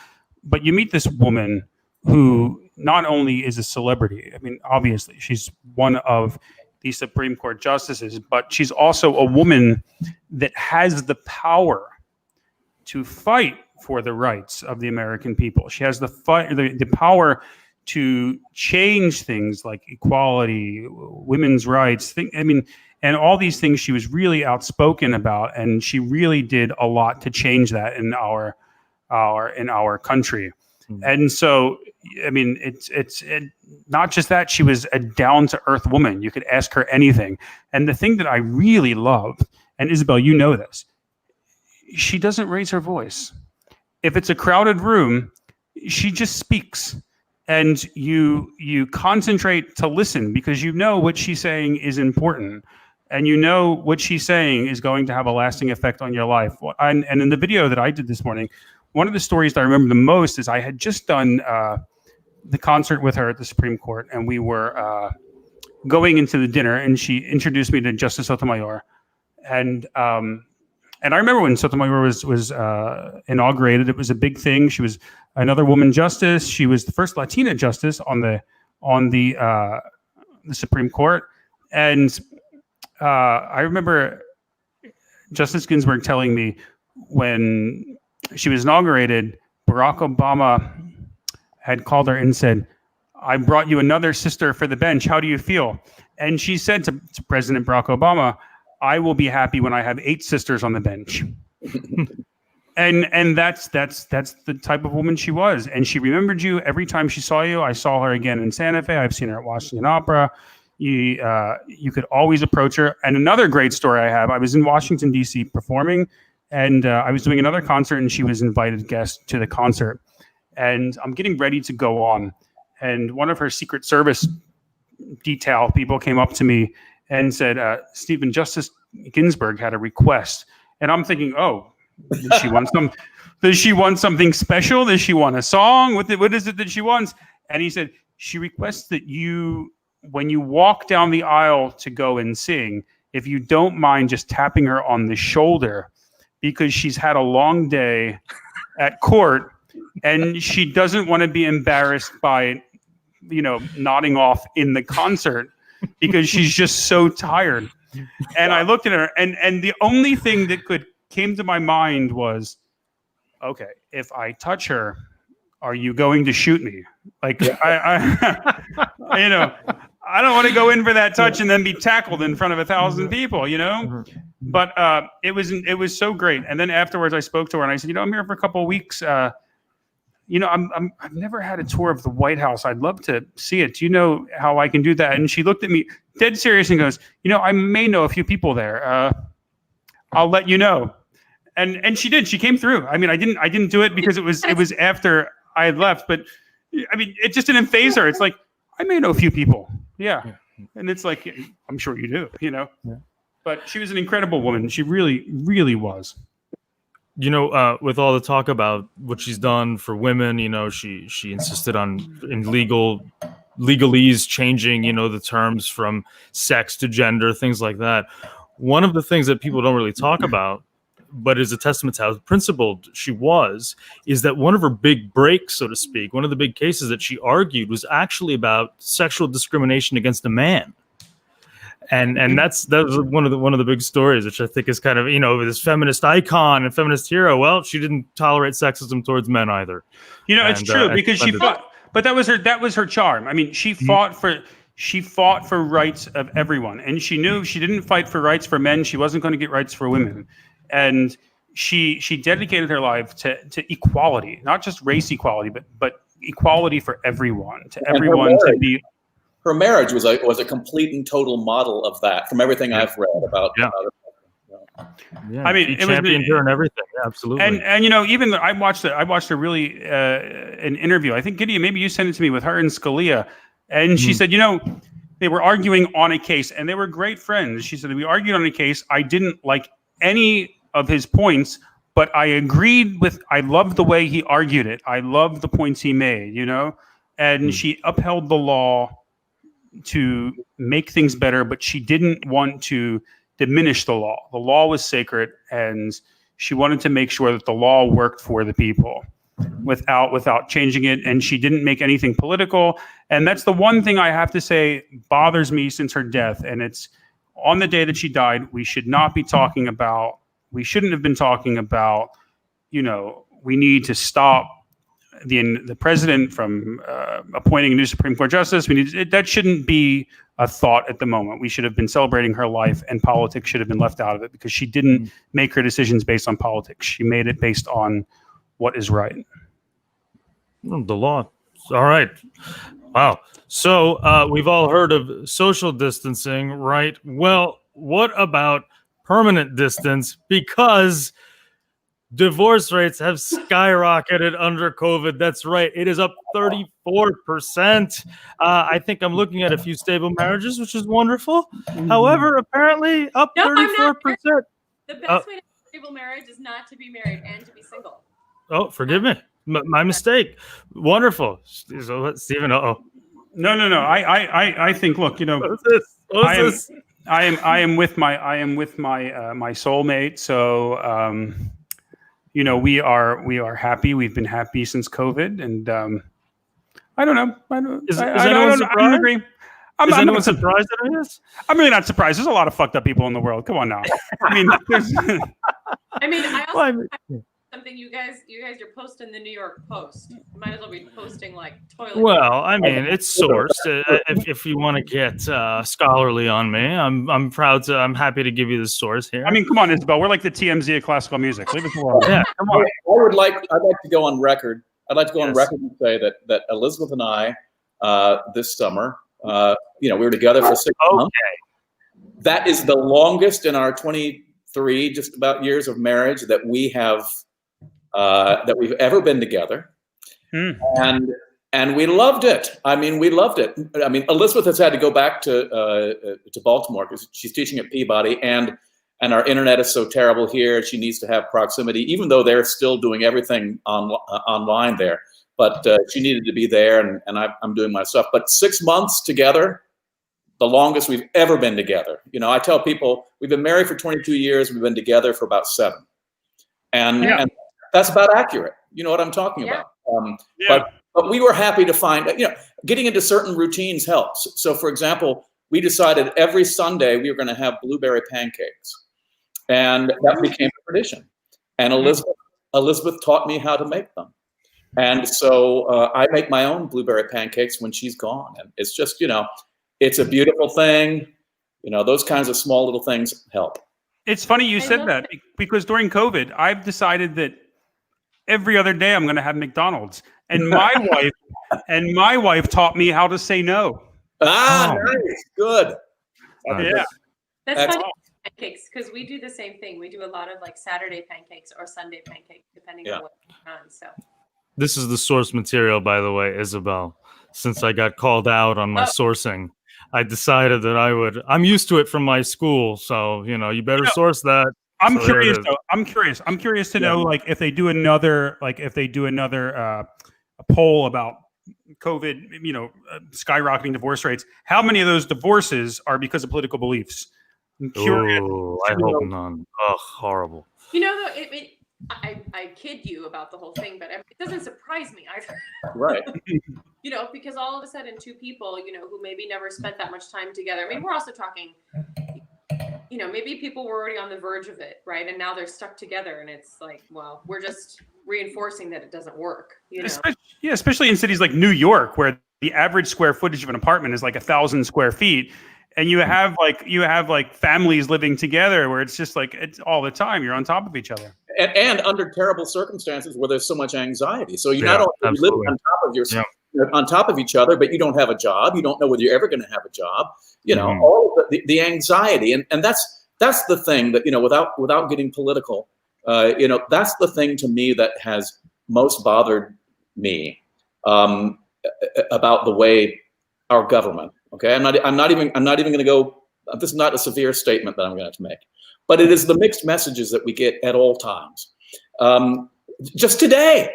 But you meet this woman who not only is a celebrity, I mean, obviously she's one of the Supreme Court justices, but she's also a woman that has the power to fight for the rights of the American people. She has the power to change things like equality, women's rights, and all these things she was really outspoken about, and she really did a lot to change that in our country. And so, I mean, it's not just that, she was a down-to-earth woman. You could ask her anything. And the thing that I really loved, and Isabel, you know this, she doesn't raise her voice. If it's a crowded room, she just speaks. and you concentrate to listen because you know what she's saying is important, and you know what she's saying is going to have a lasting effect on your life. And in the video that I did this morning, one of the stories that I remember the most is I had just done the concert with her at the Supreme Court, and we were going into the dinner, and she introduced me to Justice Sotomayor, and I remember when Sotomayor was inaugurated, it was a big thing. She was another woman justice. She was the first Latina justice on the Supreme Court, and I remember Justice Ginsburg telling me when she was inaugurated, Barack Obama had called her and said, "I brought you another sister for the bench. How do you feel?" And she said to President Barack Obama, "I will be happy when I have 8 sisters on the bench." and that's the type of woman she was. And she remembered you every time she saw you. I saw her again in Santa Fe. I've seen her at Washington Opera. You could always approach her. And another great story I have, I was in Washington, D.C. performing, and I was doing another concert, and she was invited guest to the concert. And I'm getting ready to go on. And one of her Secret Service detail people came up to me and said, "Stephen, Justice Ginsburg had a request." And I'm thinking, oh, does she want does she want something special? Does she want a song? What is it that she wants? And he said, she requests that you, when you walk down the aisle to go and sing, if you don't mind just tapping her on the shoulder, because she's had a long day at court and she doesn't want to be embarrassed by, nodding off in the concert because she's just so tired. And I looked at her, and the only thing that came to my mind was, okay, if I touch her, are you going to shoot me? Like, I don't want to go in for that touch and then be tackled in front of 1,000 people, But it was so great. And then afterwards, I spoke to her and I said, I'm here for a couple of weeks. I've never had a tour of the White House. I'd love to see it. Do you know how I can do that? And she looked at me dead serious and goes, I may know a few people there. I'll let you know. And she did. She came through. I mean, I didn't do it because it was after I had left. But I mean, it just didn't faze her. It's like, I may know a few people. Yeah. And it's like, I'm sure you do. Yeah. But she was an incredible woman. She really, really was. With all the talk about what she's done for women, she insisted on in legalese changing, the terms from sex to gender, things like that. One of the things that people don't really talk about, but is a testament to how principled she was, is that one of her big breaks, so to speak, one of the big cases that she argued was actually about sexual discrimination against a man. And that was one of the big stories, which I think is kind of, this feminist icon and feminist hero. Well, she didn't tolerate sexism towards men either. It's true because she fought, but that was her charm. I mean, she fought for rights of everyone, and she knew if she didn't fight for rights for men, she wasn't going to get rights for women. And she dedicated her life to equality, not just race equality, but equality for everyone, to be. Her marriage was a complete and total model of that, from everything I've read about. Yeah. I mean, it championed her and everything. Yeah, absolutely. And even I watched a really an interview. I think Gideon, maybe you sent it to me, with her and Scalia, and she said, they were arguing on a case, and they were great friends. She said, we argued on a case. I didn't like any of his points, but I loved the way he argued it. I loved the points he made, and she upheld the law to make things better, but she didn't want to diminish the law. The law was sacred, and she wanted to make sure that the law worked for the people without changing it. And she didn't make anything political. And that's the one thing I have to say bothers me since her death. And it's on the day that she died, we shouldn't have been talking about, we need to stop the president from appointing a new Supreme Court justice. That shouldn't be a thought at the moment. We should have been celebrating her life, and politics should have been left out of it, because she didn't make her decisions based on politics. She made it based on what is right. The law. All right. Wow. So we've all heard of social distancing, right? Well, what about permanent distance? Because Divorce rates have skyrocketed under COVID. That's right. It is up 34%. I think I'm looking at a few stable marriages, which is wonderful. However, apparently up 34%. The best way to have a stable marriage is not to be married and to be single. Oh, forgive me. My mistake. Wonderful. So, Stephen, No. I think, look, what's this? I am with my my soulmate. So, we are happy. We've been happy since COVID, and I don't know. Is anyone surprised? I don't agree. Is anyone surprised that it is? I'm really not surprised. There's a lot of fucked up people in the world. Come on now. I mean, I also have something you guys are posting the New York Post. You might as well be posting like toilet. Well, I mean, it's sourced. If you want to get scholarly on me, I'm happy to give you the source here. I mean, come on, Isabel. We're like the TMZ of classical music. Leave us alone. Yeah, come on. I'd like to go on record. I'd like to go on record and say that Elizabeth and I, this summer, we were together for 6 months. That is the longest in our 23 just about years of marriage that we have that we've ever been together. And we loved it. I mean, we loved it. I mean, Elizabeth has had to go back to Baltimore because she's teaching at Peabody, and our internet is so terrible here. She needs to have proximity, even though they're still doing everything online there. But she needed to be there, and I'm doing my stuff. But 6 months together, the longest we've ever been together. I tell people we've been married for 22 years. We've been together for about 7, and that's about accurate. You know what I'm talking about. But we were happy to find, getting into certain routines helps. So, for example, we decided every Sunday we were going to have blueberry pancakes, and that became a tradition. And Elizabeth taught me how to make them. And so I make my own blueberry pancakes when she's gone. And it's just, it's a beautiful thing. Those kinds of small little things help. It's funny you said that because during COVID, I've decided that every other day I'm going to have McDonald's. And my wife taught me how to say no. Nice. Good. That's funny. Pancakes, because we do the same thing. We do a lot of like Saturday pancakes or Sunday pancakes, depending on what's going on. So this is the source material, by the way, Isabel. Since I got called out on my sourcing, I decided that I'm used to it from my school. So, you better source that. I'm curious though. I'm curious to know, like, if they do another poll about COVID, skyrocketing divorce rates, how many of those divorces are because of political beliefs? I'm curious. Oh, I hope none. Oh, horrible. Though, I kid you about the whole thing, but it doesn't surprise me either. Right. Because all of a sudden 2 people, who maybe never spent that much time together. I mean, we're also talking, maybe people were already on the verge of it, right? And now they're stuck together, and it's like, well, we're just reinforcing that it doesn't work. Especially in cities like New York, where the average square footage of an apartment is like 1,000 square feet. And you have families living together where it's just like it's all the time. You're on top of each other, and under terrible circumstances where there's so much anxiety. So you not only live on top of each other, but you don't have a job. You don't know whether you're ever going to have a job. All of the anxiety, and that's the thing that without getting political, that's the thing to me that has most bothered me about the way our government. Okay, I'm not even going to go. This is not a severe statement that I'm going to make, but it is the mixed messages that we get at all times. Just today,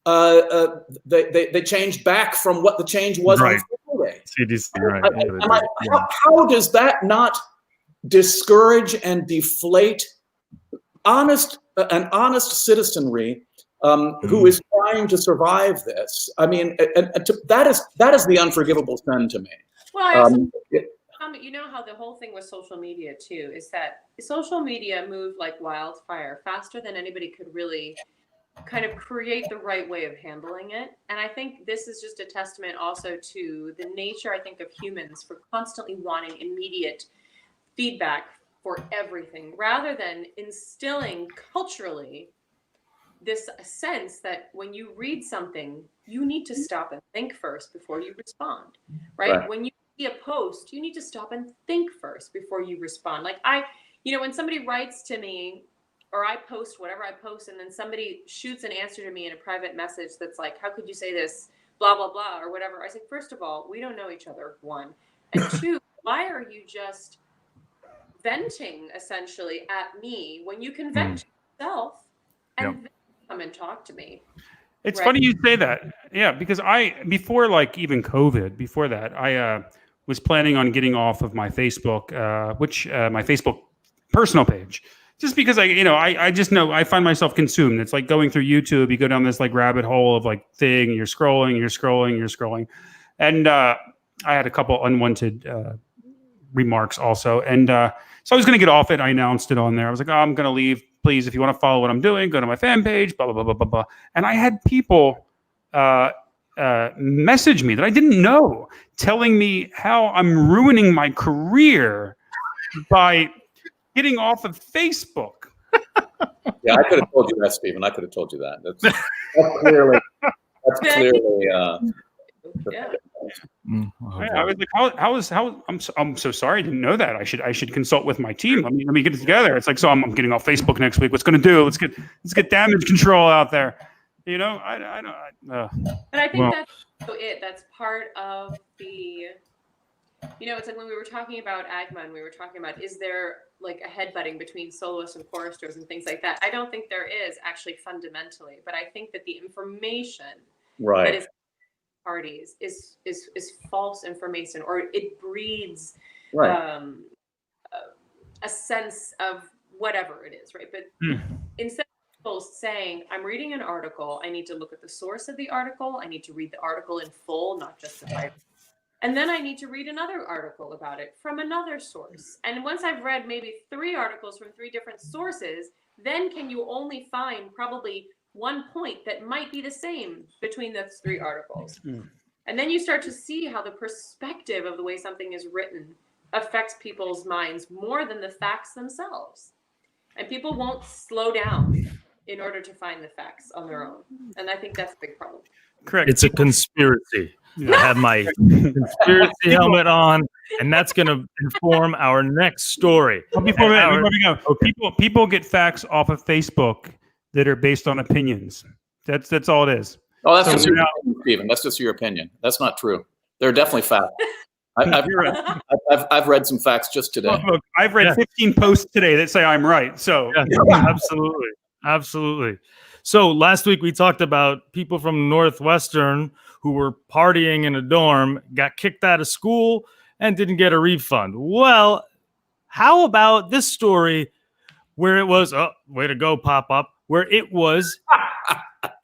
they changed back from what the change was on Friday. CDC, right? How does that not discourage and deflate an honest citizenry who is trying to survive this? I mean, that is the unforgivable sin to me. Well, how the whole thing with social media too is that social media moved like wildfire, faster than anybody could really kind of create the right way of handling it. And I think this is just a testament also to the nature, I think, of humans for constantly wanting immediate feedback for everything, rather than instilling culturally this sense that when you read something, you need to stop and think first before you respond, right? When you see a post, you need to stop and think first before you respond. Like when somebody writes to me or I post whatever I post, and then somebody shoots an answer to me in a private message that's like, how could you say this, blah, blah, blah, or whatever. I say, first of all, we don't know each other, one. And two, why are you just venting essentially at me when you can vent to yourself and then come and talk to me? It's funny you say that. Yeah, because before like even COVID, before that, I was planning on getting off of my Facebook, my Facebook personal page, just because I just know I find myself consumed. It's like going through YouTube. You go down this like rabbit hole of like thing. You're scrolling, and I had a couple unwanted remarks also, and so I was going to get off it. I announced it on there. I was like, oh, I'm going to leave. Please, if you want to follow what I'm doing, go to my fan page, blah, blah, blah, blah, blah, blah. And I had people message me that I didn't know, telling me how I'm ruining my career by getting off of Facebook. Yeah, I could have told you that, Stephen. I could have told you that. That's clearly. Yeah. I was like, I'm so sorry. I didn't know that. I should consult with my team. Let me get it together. It's like, so I'm getting off Facebook next week. What's going to do? Let's get damage control out there. I don't. But I think that's it. That's part of the. It's like when we were talking about AGMA and we were talking about, is there like a headbutting between soloists and choristers and things like that? I don't think there is actually fundamentally, but I think that the information that is parties is false information, or it breeds a sense of whatever it is, right? But instead of people saying, I'm reading an article, I need to look at the source of the article, I need to read the article in full, not just the title. And then I need to read another article about it from another source. And once I've read maybe 3 articles from 3 different sources, then can you only find probably one point that might be the same between those 3 articles. And then you start to see how the perspective of the way something is written affects people's minds more than the facts themselves. And people won't slow down in order to find the facts on their own. And I think that's a big problem. Correct. It's a conspiracy. I have my conspiracy helmet on, and that's going to inform our next story. Before we go, people get facts off of Facebook that are based on opinions. That's all it is. Oh, that's just your opinion, Stephen. That's just your opinion. That's not true. There are definitely facts. I've read some facts just today. Look, I've read 15 posts today that say I'm right. So absolutely. So last week we talked about people from Northwestern who were partying in a dorm, got kicked out of school, and didn't get a refund. Well, how about this story where it was, way to go, pop-up, where it was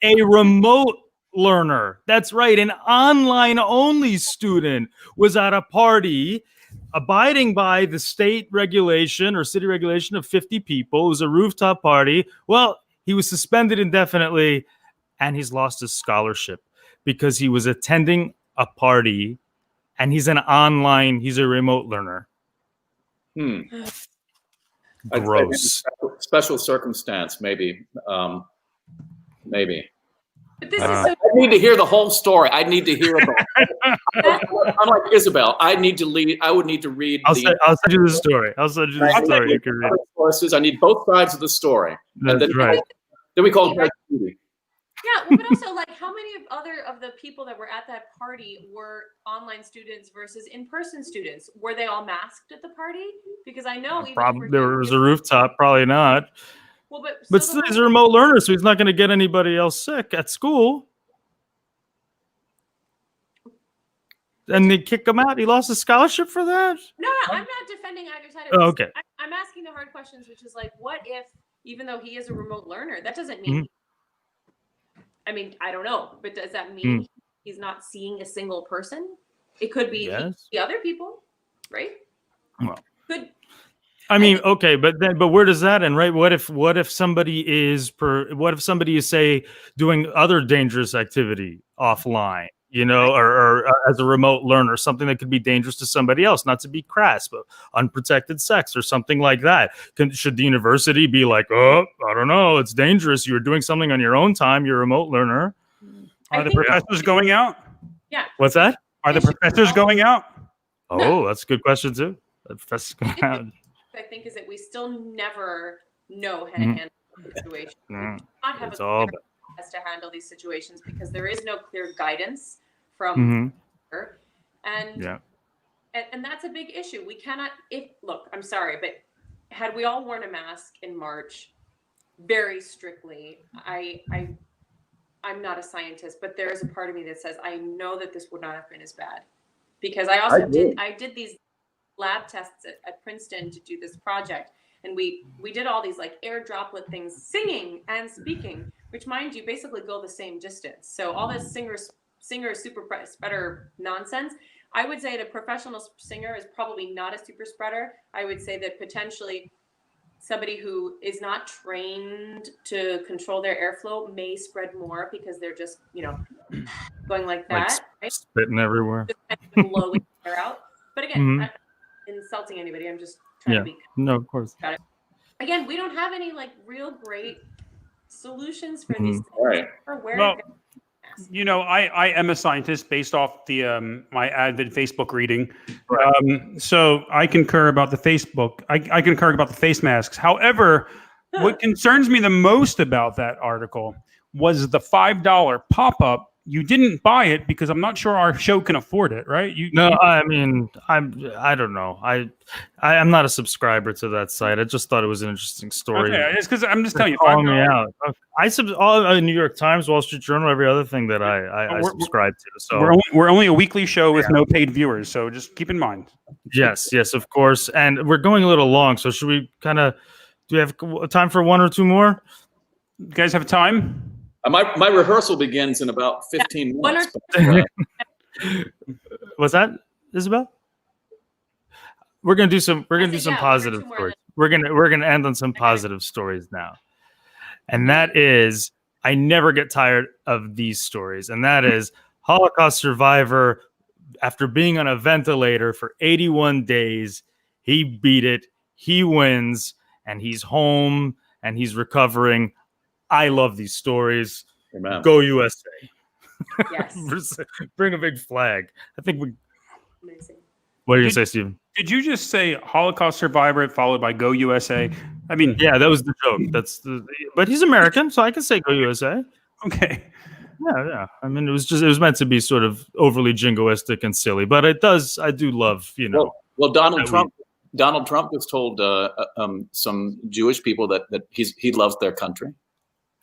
a remote learner. That's right. An online-only student was at a party abiding by the state regulation or city regulation of 50 people. It was a rooftop party. Well, he was suspended indefinitely, and he's lost his scholarship because he was attending a party, and he's a remote learner. Gross. Special circumstance, maybe. Maybe. But this is I need to hear the whole story. I need to hear about it. I'm like Isabel. I would need to read. I'll send you the story. You can read it. Sources. I need both sides of the story. That's right. Then we call it duty. Yeah, but also, like, how many of the people that were at that party were online students versus in-person students? Were they all masked at the party? Because I know there was a rooftop. Probably not. Well, but still, he's a remote learner, so he's not going to get anybody else sick at school. And they kick him out. He lost his scholarship for that? No, I'm not defending either side of this. Oh, okay. I'm asking the hard questions, which is like, what if, even though he is a remote learner, that doesn't mean, I mean, I don't know, but does that mean he's not seeing a single person? It could be the other people, right? Well, could. I mean, okay, but where does that end, right? What if somebody is say doing other dangerous activity offline, or as a remote learner, something that could be dangerous to somebody else, not to be crass, but unprotected sex or something like that. Should the university be like, oh, I don't know, it's dangerous. You're doing something on your own time. You're a remote learner. Are the professors going out? Yeah. What's that? Are the professors going out? Oh, that's a good question too. The professors going out. I think is that we still never know how to handle situation. We Mm, do not have it's a all clear as to handle these situations because there is no clear guidance from her. And yeah. and that's a big issue. We cannot look, I'm sorry, but had we all worn a mask in March very strictly, I'm not a scientist, but there is a part of me that says I know that this would not have been as bad. Because I did these lab tests at Princeton to do this project. And we did all these like air droplet things, singing and speaking, which mind you, basically go the same distance. So all this singer super spreader nonsense, I would say that a professional singer is probably not a super spreader. I would say that potentially somebody who is not trained to control their airflow may spread more because they're just, going like that, right? Spitting everywhere. Just kind of blowing air out. But again, I'm not insulting anybody. I'm just trying to be. No, of course. About it. Again, we don't have any like real great solutions for these things. Right. I am a scientist based off the my avid Facebook reading. So I concur about the Facebook. I concur about the face masks. However, what concerns me the most about that article was the $5 pop-up. You didn't buy it because I'm not sure our show can afford it, right? I mean, I don't know. I'm not a subscriber to that site. I just thought it was an interesting story. Okay, it's because I'm just telling you. Calling me out. All New York Times, Wall Street Journal, every other thing that I subscribe to. So we're only a weekly show with no paid viewers. So just keep in mind. Yes, of course. And we're going a little long. So should we do we have time for one or two more? You guys have time? My rehearsal begins in about 15 minutes. What's that, Isabel? We're gonna do some positive stories. We're gonna end on some positive stories now, and that is I never get tired of these stories, and that is Holocaust survivor after being on a ventilator for 81 days, he beat it, he wins, and he's home and he's recovering. I love these stories. Amen. Go USA. Yes. Bring a big flag. I think we. Amazing. What do you say, Stephen? Did you just say Holocaust survivor followed by Go USA? I mean, yeah, that was the joke. But he's American, so I can say Go USA. Okay. Yeah. I mean, it was meant to be sort of overly jingoistic and silly, but I do love, Well, Donald Trump just told some Jewish people that he loves their country.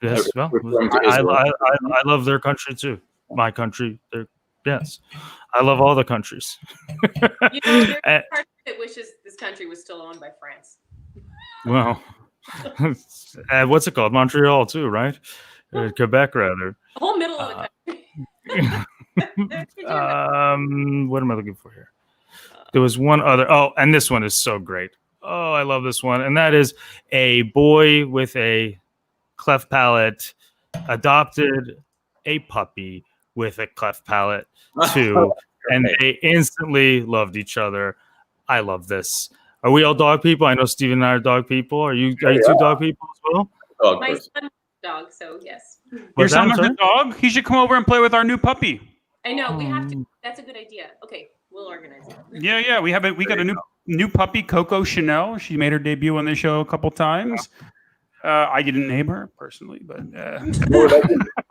Yes, well, I love their country too. My country. Yes, I love all the countries. There's a part that wishes this country was still owned by France. Well, what's it called? Montreal too, right? Quebec, rather. The whole middle of the country. What am I looking for here? There was one other. Oh, and this one is so great. Oh, I love this one. And that is a boy with a cleft palate adopted a puppy with a cleft palate too, and they instantly loved each other. I love this. Are we all dog people? I know Steven and I are dog people. Are you two dog people as well? My son is a dog, so yes. Your son is a dog? He should come over and play with our new puppy. I know, we have to. That's a good idea. Okay, we'll organize it. Yeah, we got a new puppy, Coco Chanel. She made her debut on the show a couple times. I didn't name her personally, but no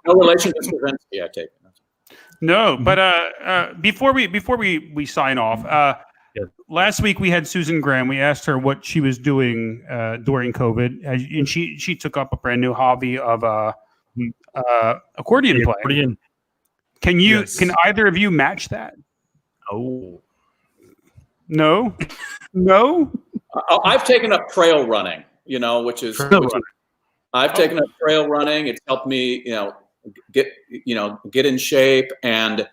relation to Stravinsky, I take it. No, but before we sign off, last week we had Susan Graham. We asked her what she was doing during COVID, and she took up a brand new hobby of accordion playing. Can either of you match that? Oh, no. I've taken up trail running. I've taken up trail running. It's helped me, get in shape, and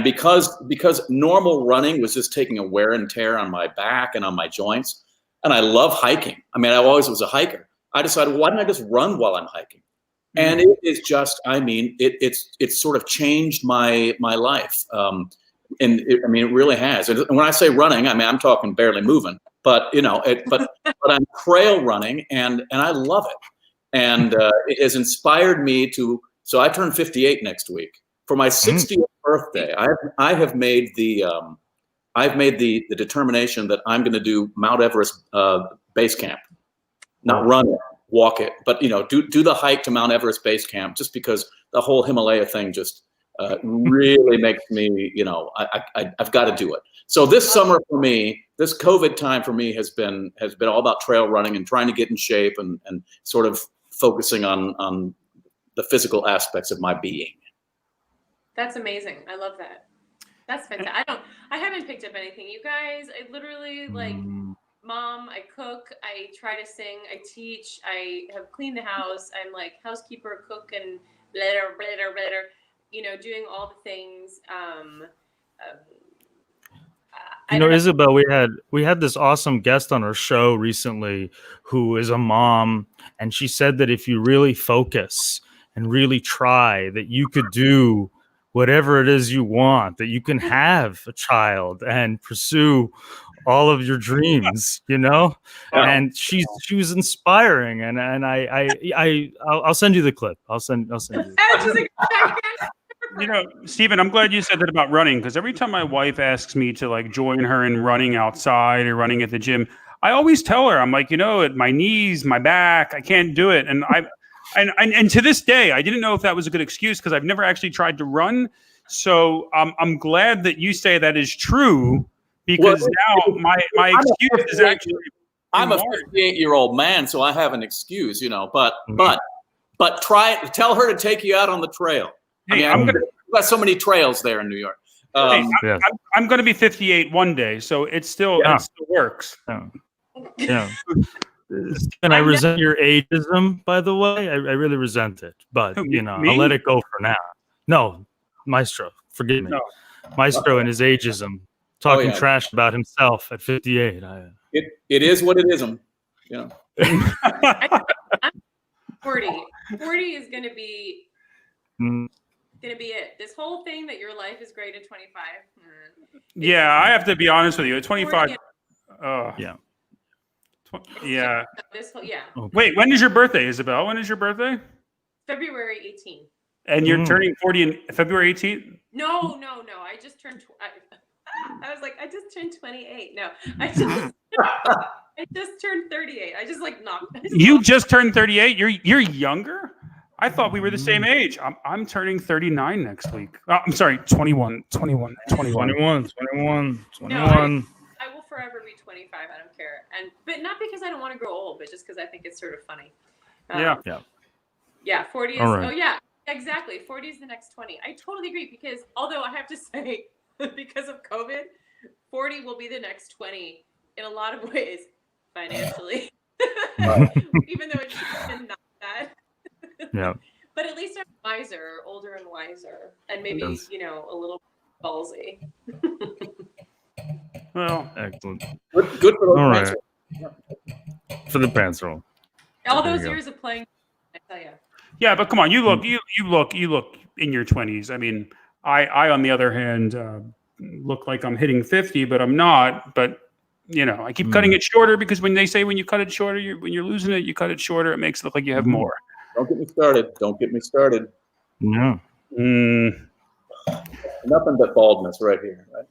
because normal running was just taking a wear and tear on my back and on my joints, and I love hiking. I mean, I always was a hiker. I decided, why don't I just run while I'm hiking? And it is just, it's sort of changed my life. It really has. And when I say running, I'm talking barely moving. But but I'm trail running, and I love it, and it has inspired me to. So I turn 58 next week. For my 60th birthday, I have made the determination that I'm going to do Mount Everest base camp, not run it, walk it. But do the hike to Mount Everest base camp, just because the whole Himalaya thing just really makes me, I've got to do it. So this summer for me, this COVID time for me has been all about trail running and trying to get in shape and sort of focusing on the physical aspects of my being. That's amazing. I love that. That's fantastic. I haven't picked up anything. You guys, I literally Mom, I cook, I try to sing, I teach, I have cleaned the house. I'm like housekeeper, cook, and blader, doing all the things. Isabel, we had this awesome guest on our show recently who is a mom, and she said that if you really focus and really try, that you could do whatever it is you want, that you can have a child and pursue all of your dreams, and she was inspiring, and I'll send you the clip. I'll send you. Stephen, I'm glad you said that about running, because every time my wife asks me to like join her in running outside or running at the gym, I always tell her, I'm like, my knees, my back, I can't do it. And and to this day, I didn't know if that was a good excuse, because I've never actually tried to run. So I'm glad that you say that is true, because now my excuse is actually I'm a 58-year-old man, so I have an excuse, but tell her to take you out on the trail. Hey, we've got so many trails there in New York. I'm going to be 58 one day, so it still works. Yeah. And I resent your ageism, by the way. I really resent it, but I'll let it go for now. No, Maestro, forgive me. No. Maestro and his ageism, talking trash about himself at 58. It is what it is. I'm 40. 40 is going to be it. This whole thing that your life is great at 25. Yeah, I have to be honest with you. At 25. Yeah. Wait, when is your birthday, Isabel? When is your birthday? February 18th. And you're turning 40 in February 18th? No. I just turned. I was like, I just turned 28. No, I just turned 38. I just knocked. You just turned 38? You're younger? I thought we were the same age. I'm turning 39 next week. I'm sorry, 21. No, I will forever be 25. I don't care. But not because I don't want to grow old, but just because I think it's sort of funny. Yeah. 40 is. Right. Oh yeah, exactly. 40 is the next 20. I totally agree, because although I have to say, because of COVID, 40 will be the next 20 in a lot of ways financially. Even though it's not that. Yeah. But at least I'm wiser, older and wiser, and maybe, a little ballsy. Well, excellent. Good for those pants. For the pants roll. All those years of playing, I tell you. Yeah, but come on, you look in your 20s. I mean, I on the other hand look like I'm hitting 50, but I'm not. But I keep cutting it shorter, because when they say when you cut it shorter, when you're losing it, you cut it shorter. It makes it look like you have more. Don't get me started. No. Nothing but baldness right here. Right?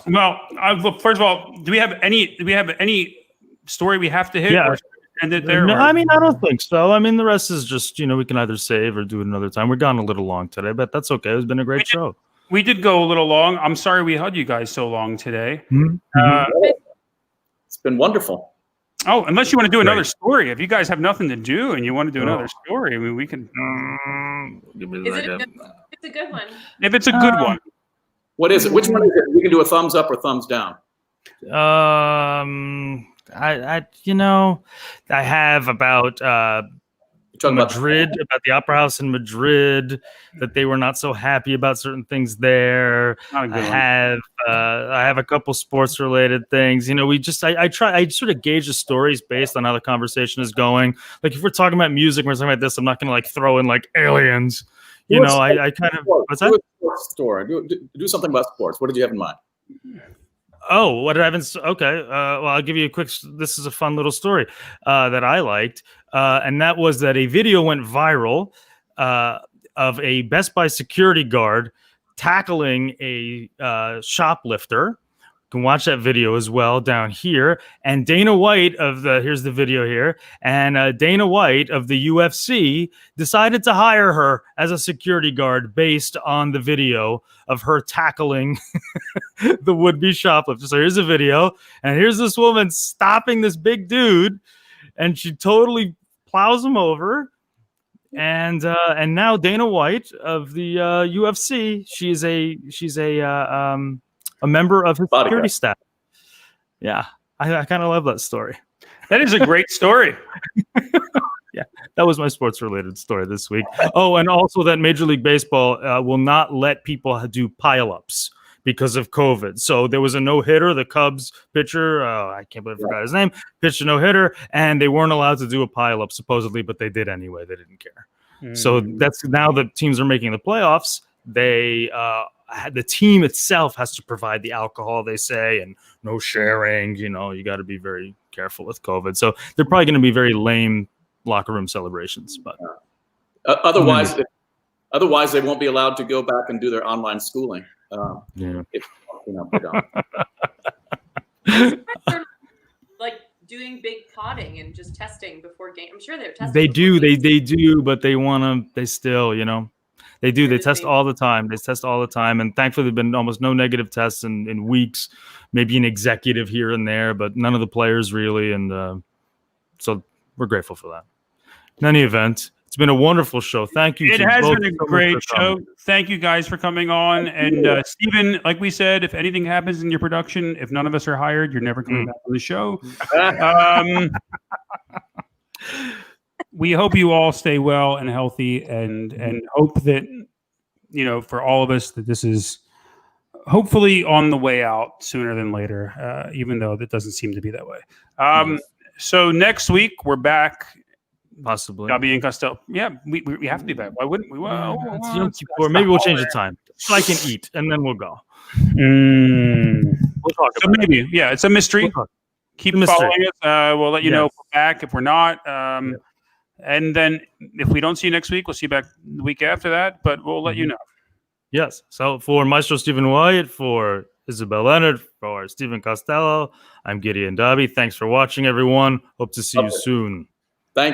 Well, look. First of all, do we have any story we have to hit? Yeah. Or end it there? No, I don't think so. The rest is just we can either save or do it another time. We're gone a little long today, but that's okay. It's been a great show. We did go a little long. I'm sorry we held you guys so long today. It's been wonderful. Oh, unless you want to do another story. If you guys have nothing to do and you want to do another story, we can. It's a good one. If it's a good one. What is it? Which one is it? We can do a thumbs up or thumbs down. I have about Madrid, about the Opera House in Madrid, that they were not so happy about certain things there. I have a couple sports related things. I sort of gauge the stories based on how the conversation is going. Like if we're talking about music, we're talking about this, I'm not going to throw in aliens. I kind of what's that? Do something about sports. What did you have in mind? Oh, what did I have? Okay. Well, I'll give you a quick. This is a fun little story that I liked, and that was that a video went viral of a Best Buy security guard tackling a shoplifter can watch that video as well down here. And Dana White here's the video here. And Dana White of the UFC decided to hire her as a security guard based on the video of her tackling the would-be shoplifter. So here's a video, and here's this woman stopping this big dude, and she totally plows him over. And now Dana White of the UFC, she's a member of his security staff. Yeah, I kind of love that story. That is a great story. Yeah, that was my sports-related story this week. Oh, and also that Major League Baseball will not let people do pile-ups because of COVID. So there was a no-hitter. The Cubs pitcher, I can't believe I forgot his name, pitched a no-hitter, and they weren't allowed to do a pile-up supposedly, but they did anyway. They didn't care. So that's now the teams are making the playoffs. They the team itself has to provide the alcohol, they say, and no sharing. You know, you got to be very careful with COVID. So they're probably going to be very lame locker room celebrations. But otherwise they won't be allowed to go back and do their online schooling. If, they don't. Like doing big potting and just testing before game. I'm sure they're testing. They do, but they still, they do. They test all the time. They test all the time. And thankfully, there've been almost no negative tests in weeks, maybe an executive here and there, but none of the players really. And so we're grateful for that. In any event, it's been a wonderful show. Thank you. It has been a great show. Thank you guys for coming on. And Stephen, like we said, if anything happens in your production, if none of us are hired, you're never coming back on the show. We hope you all stay well and healthy, and hope that, for all of us, that this is hopefully on the way out sooner than later, even though that doesn't seem to be that way. So next week we're back. Possibly. Dabi and Costello. Yeah, we have to be back. Why wouldn't we? Well, or maybe we'll change the time so I can eat, and then we'll go. We'll talk about maybe. It. Yeah, it's a mystery. Keep following us. We'll let you know if we're back. If we're not, and then if we don't see you next week, we'll see you back the week after that. But we'll let you know. Yes. So for Maestro Stephen White, for Isabel Leonard, for Stephen Costello, I'm Gideon Dabi. Thanks for watching, everyone. Hope to see you soon.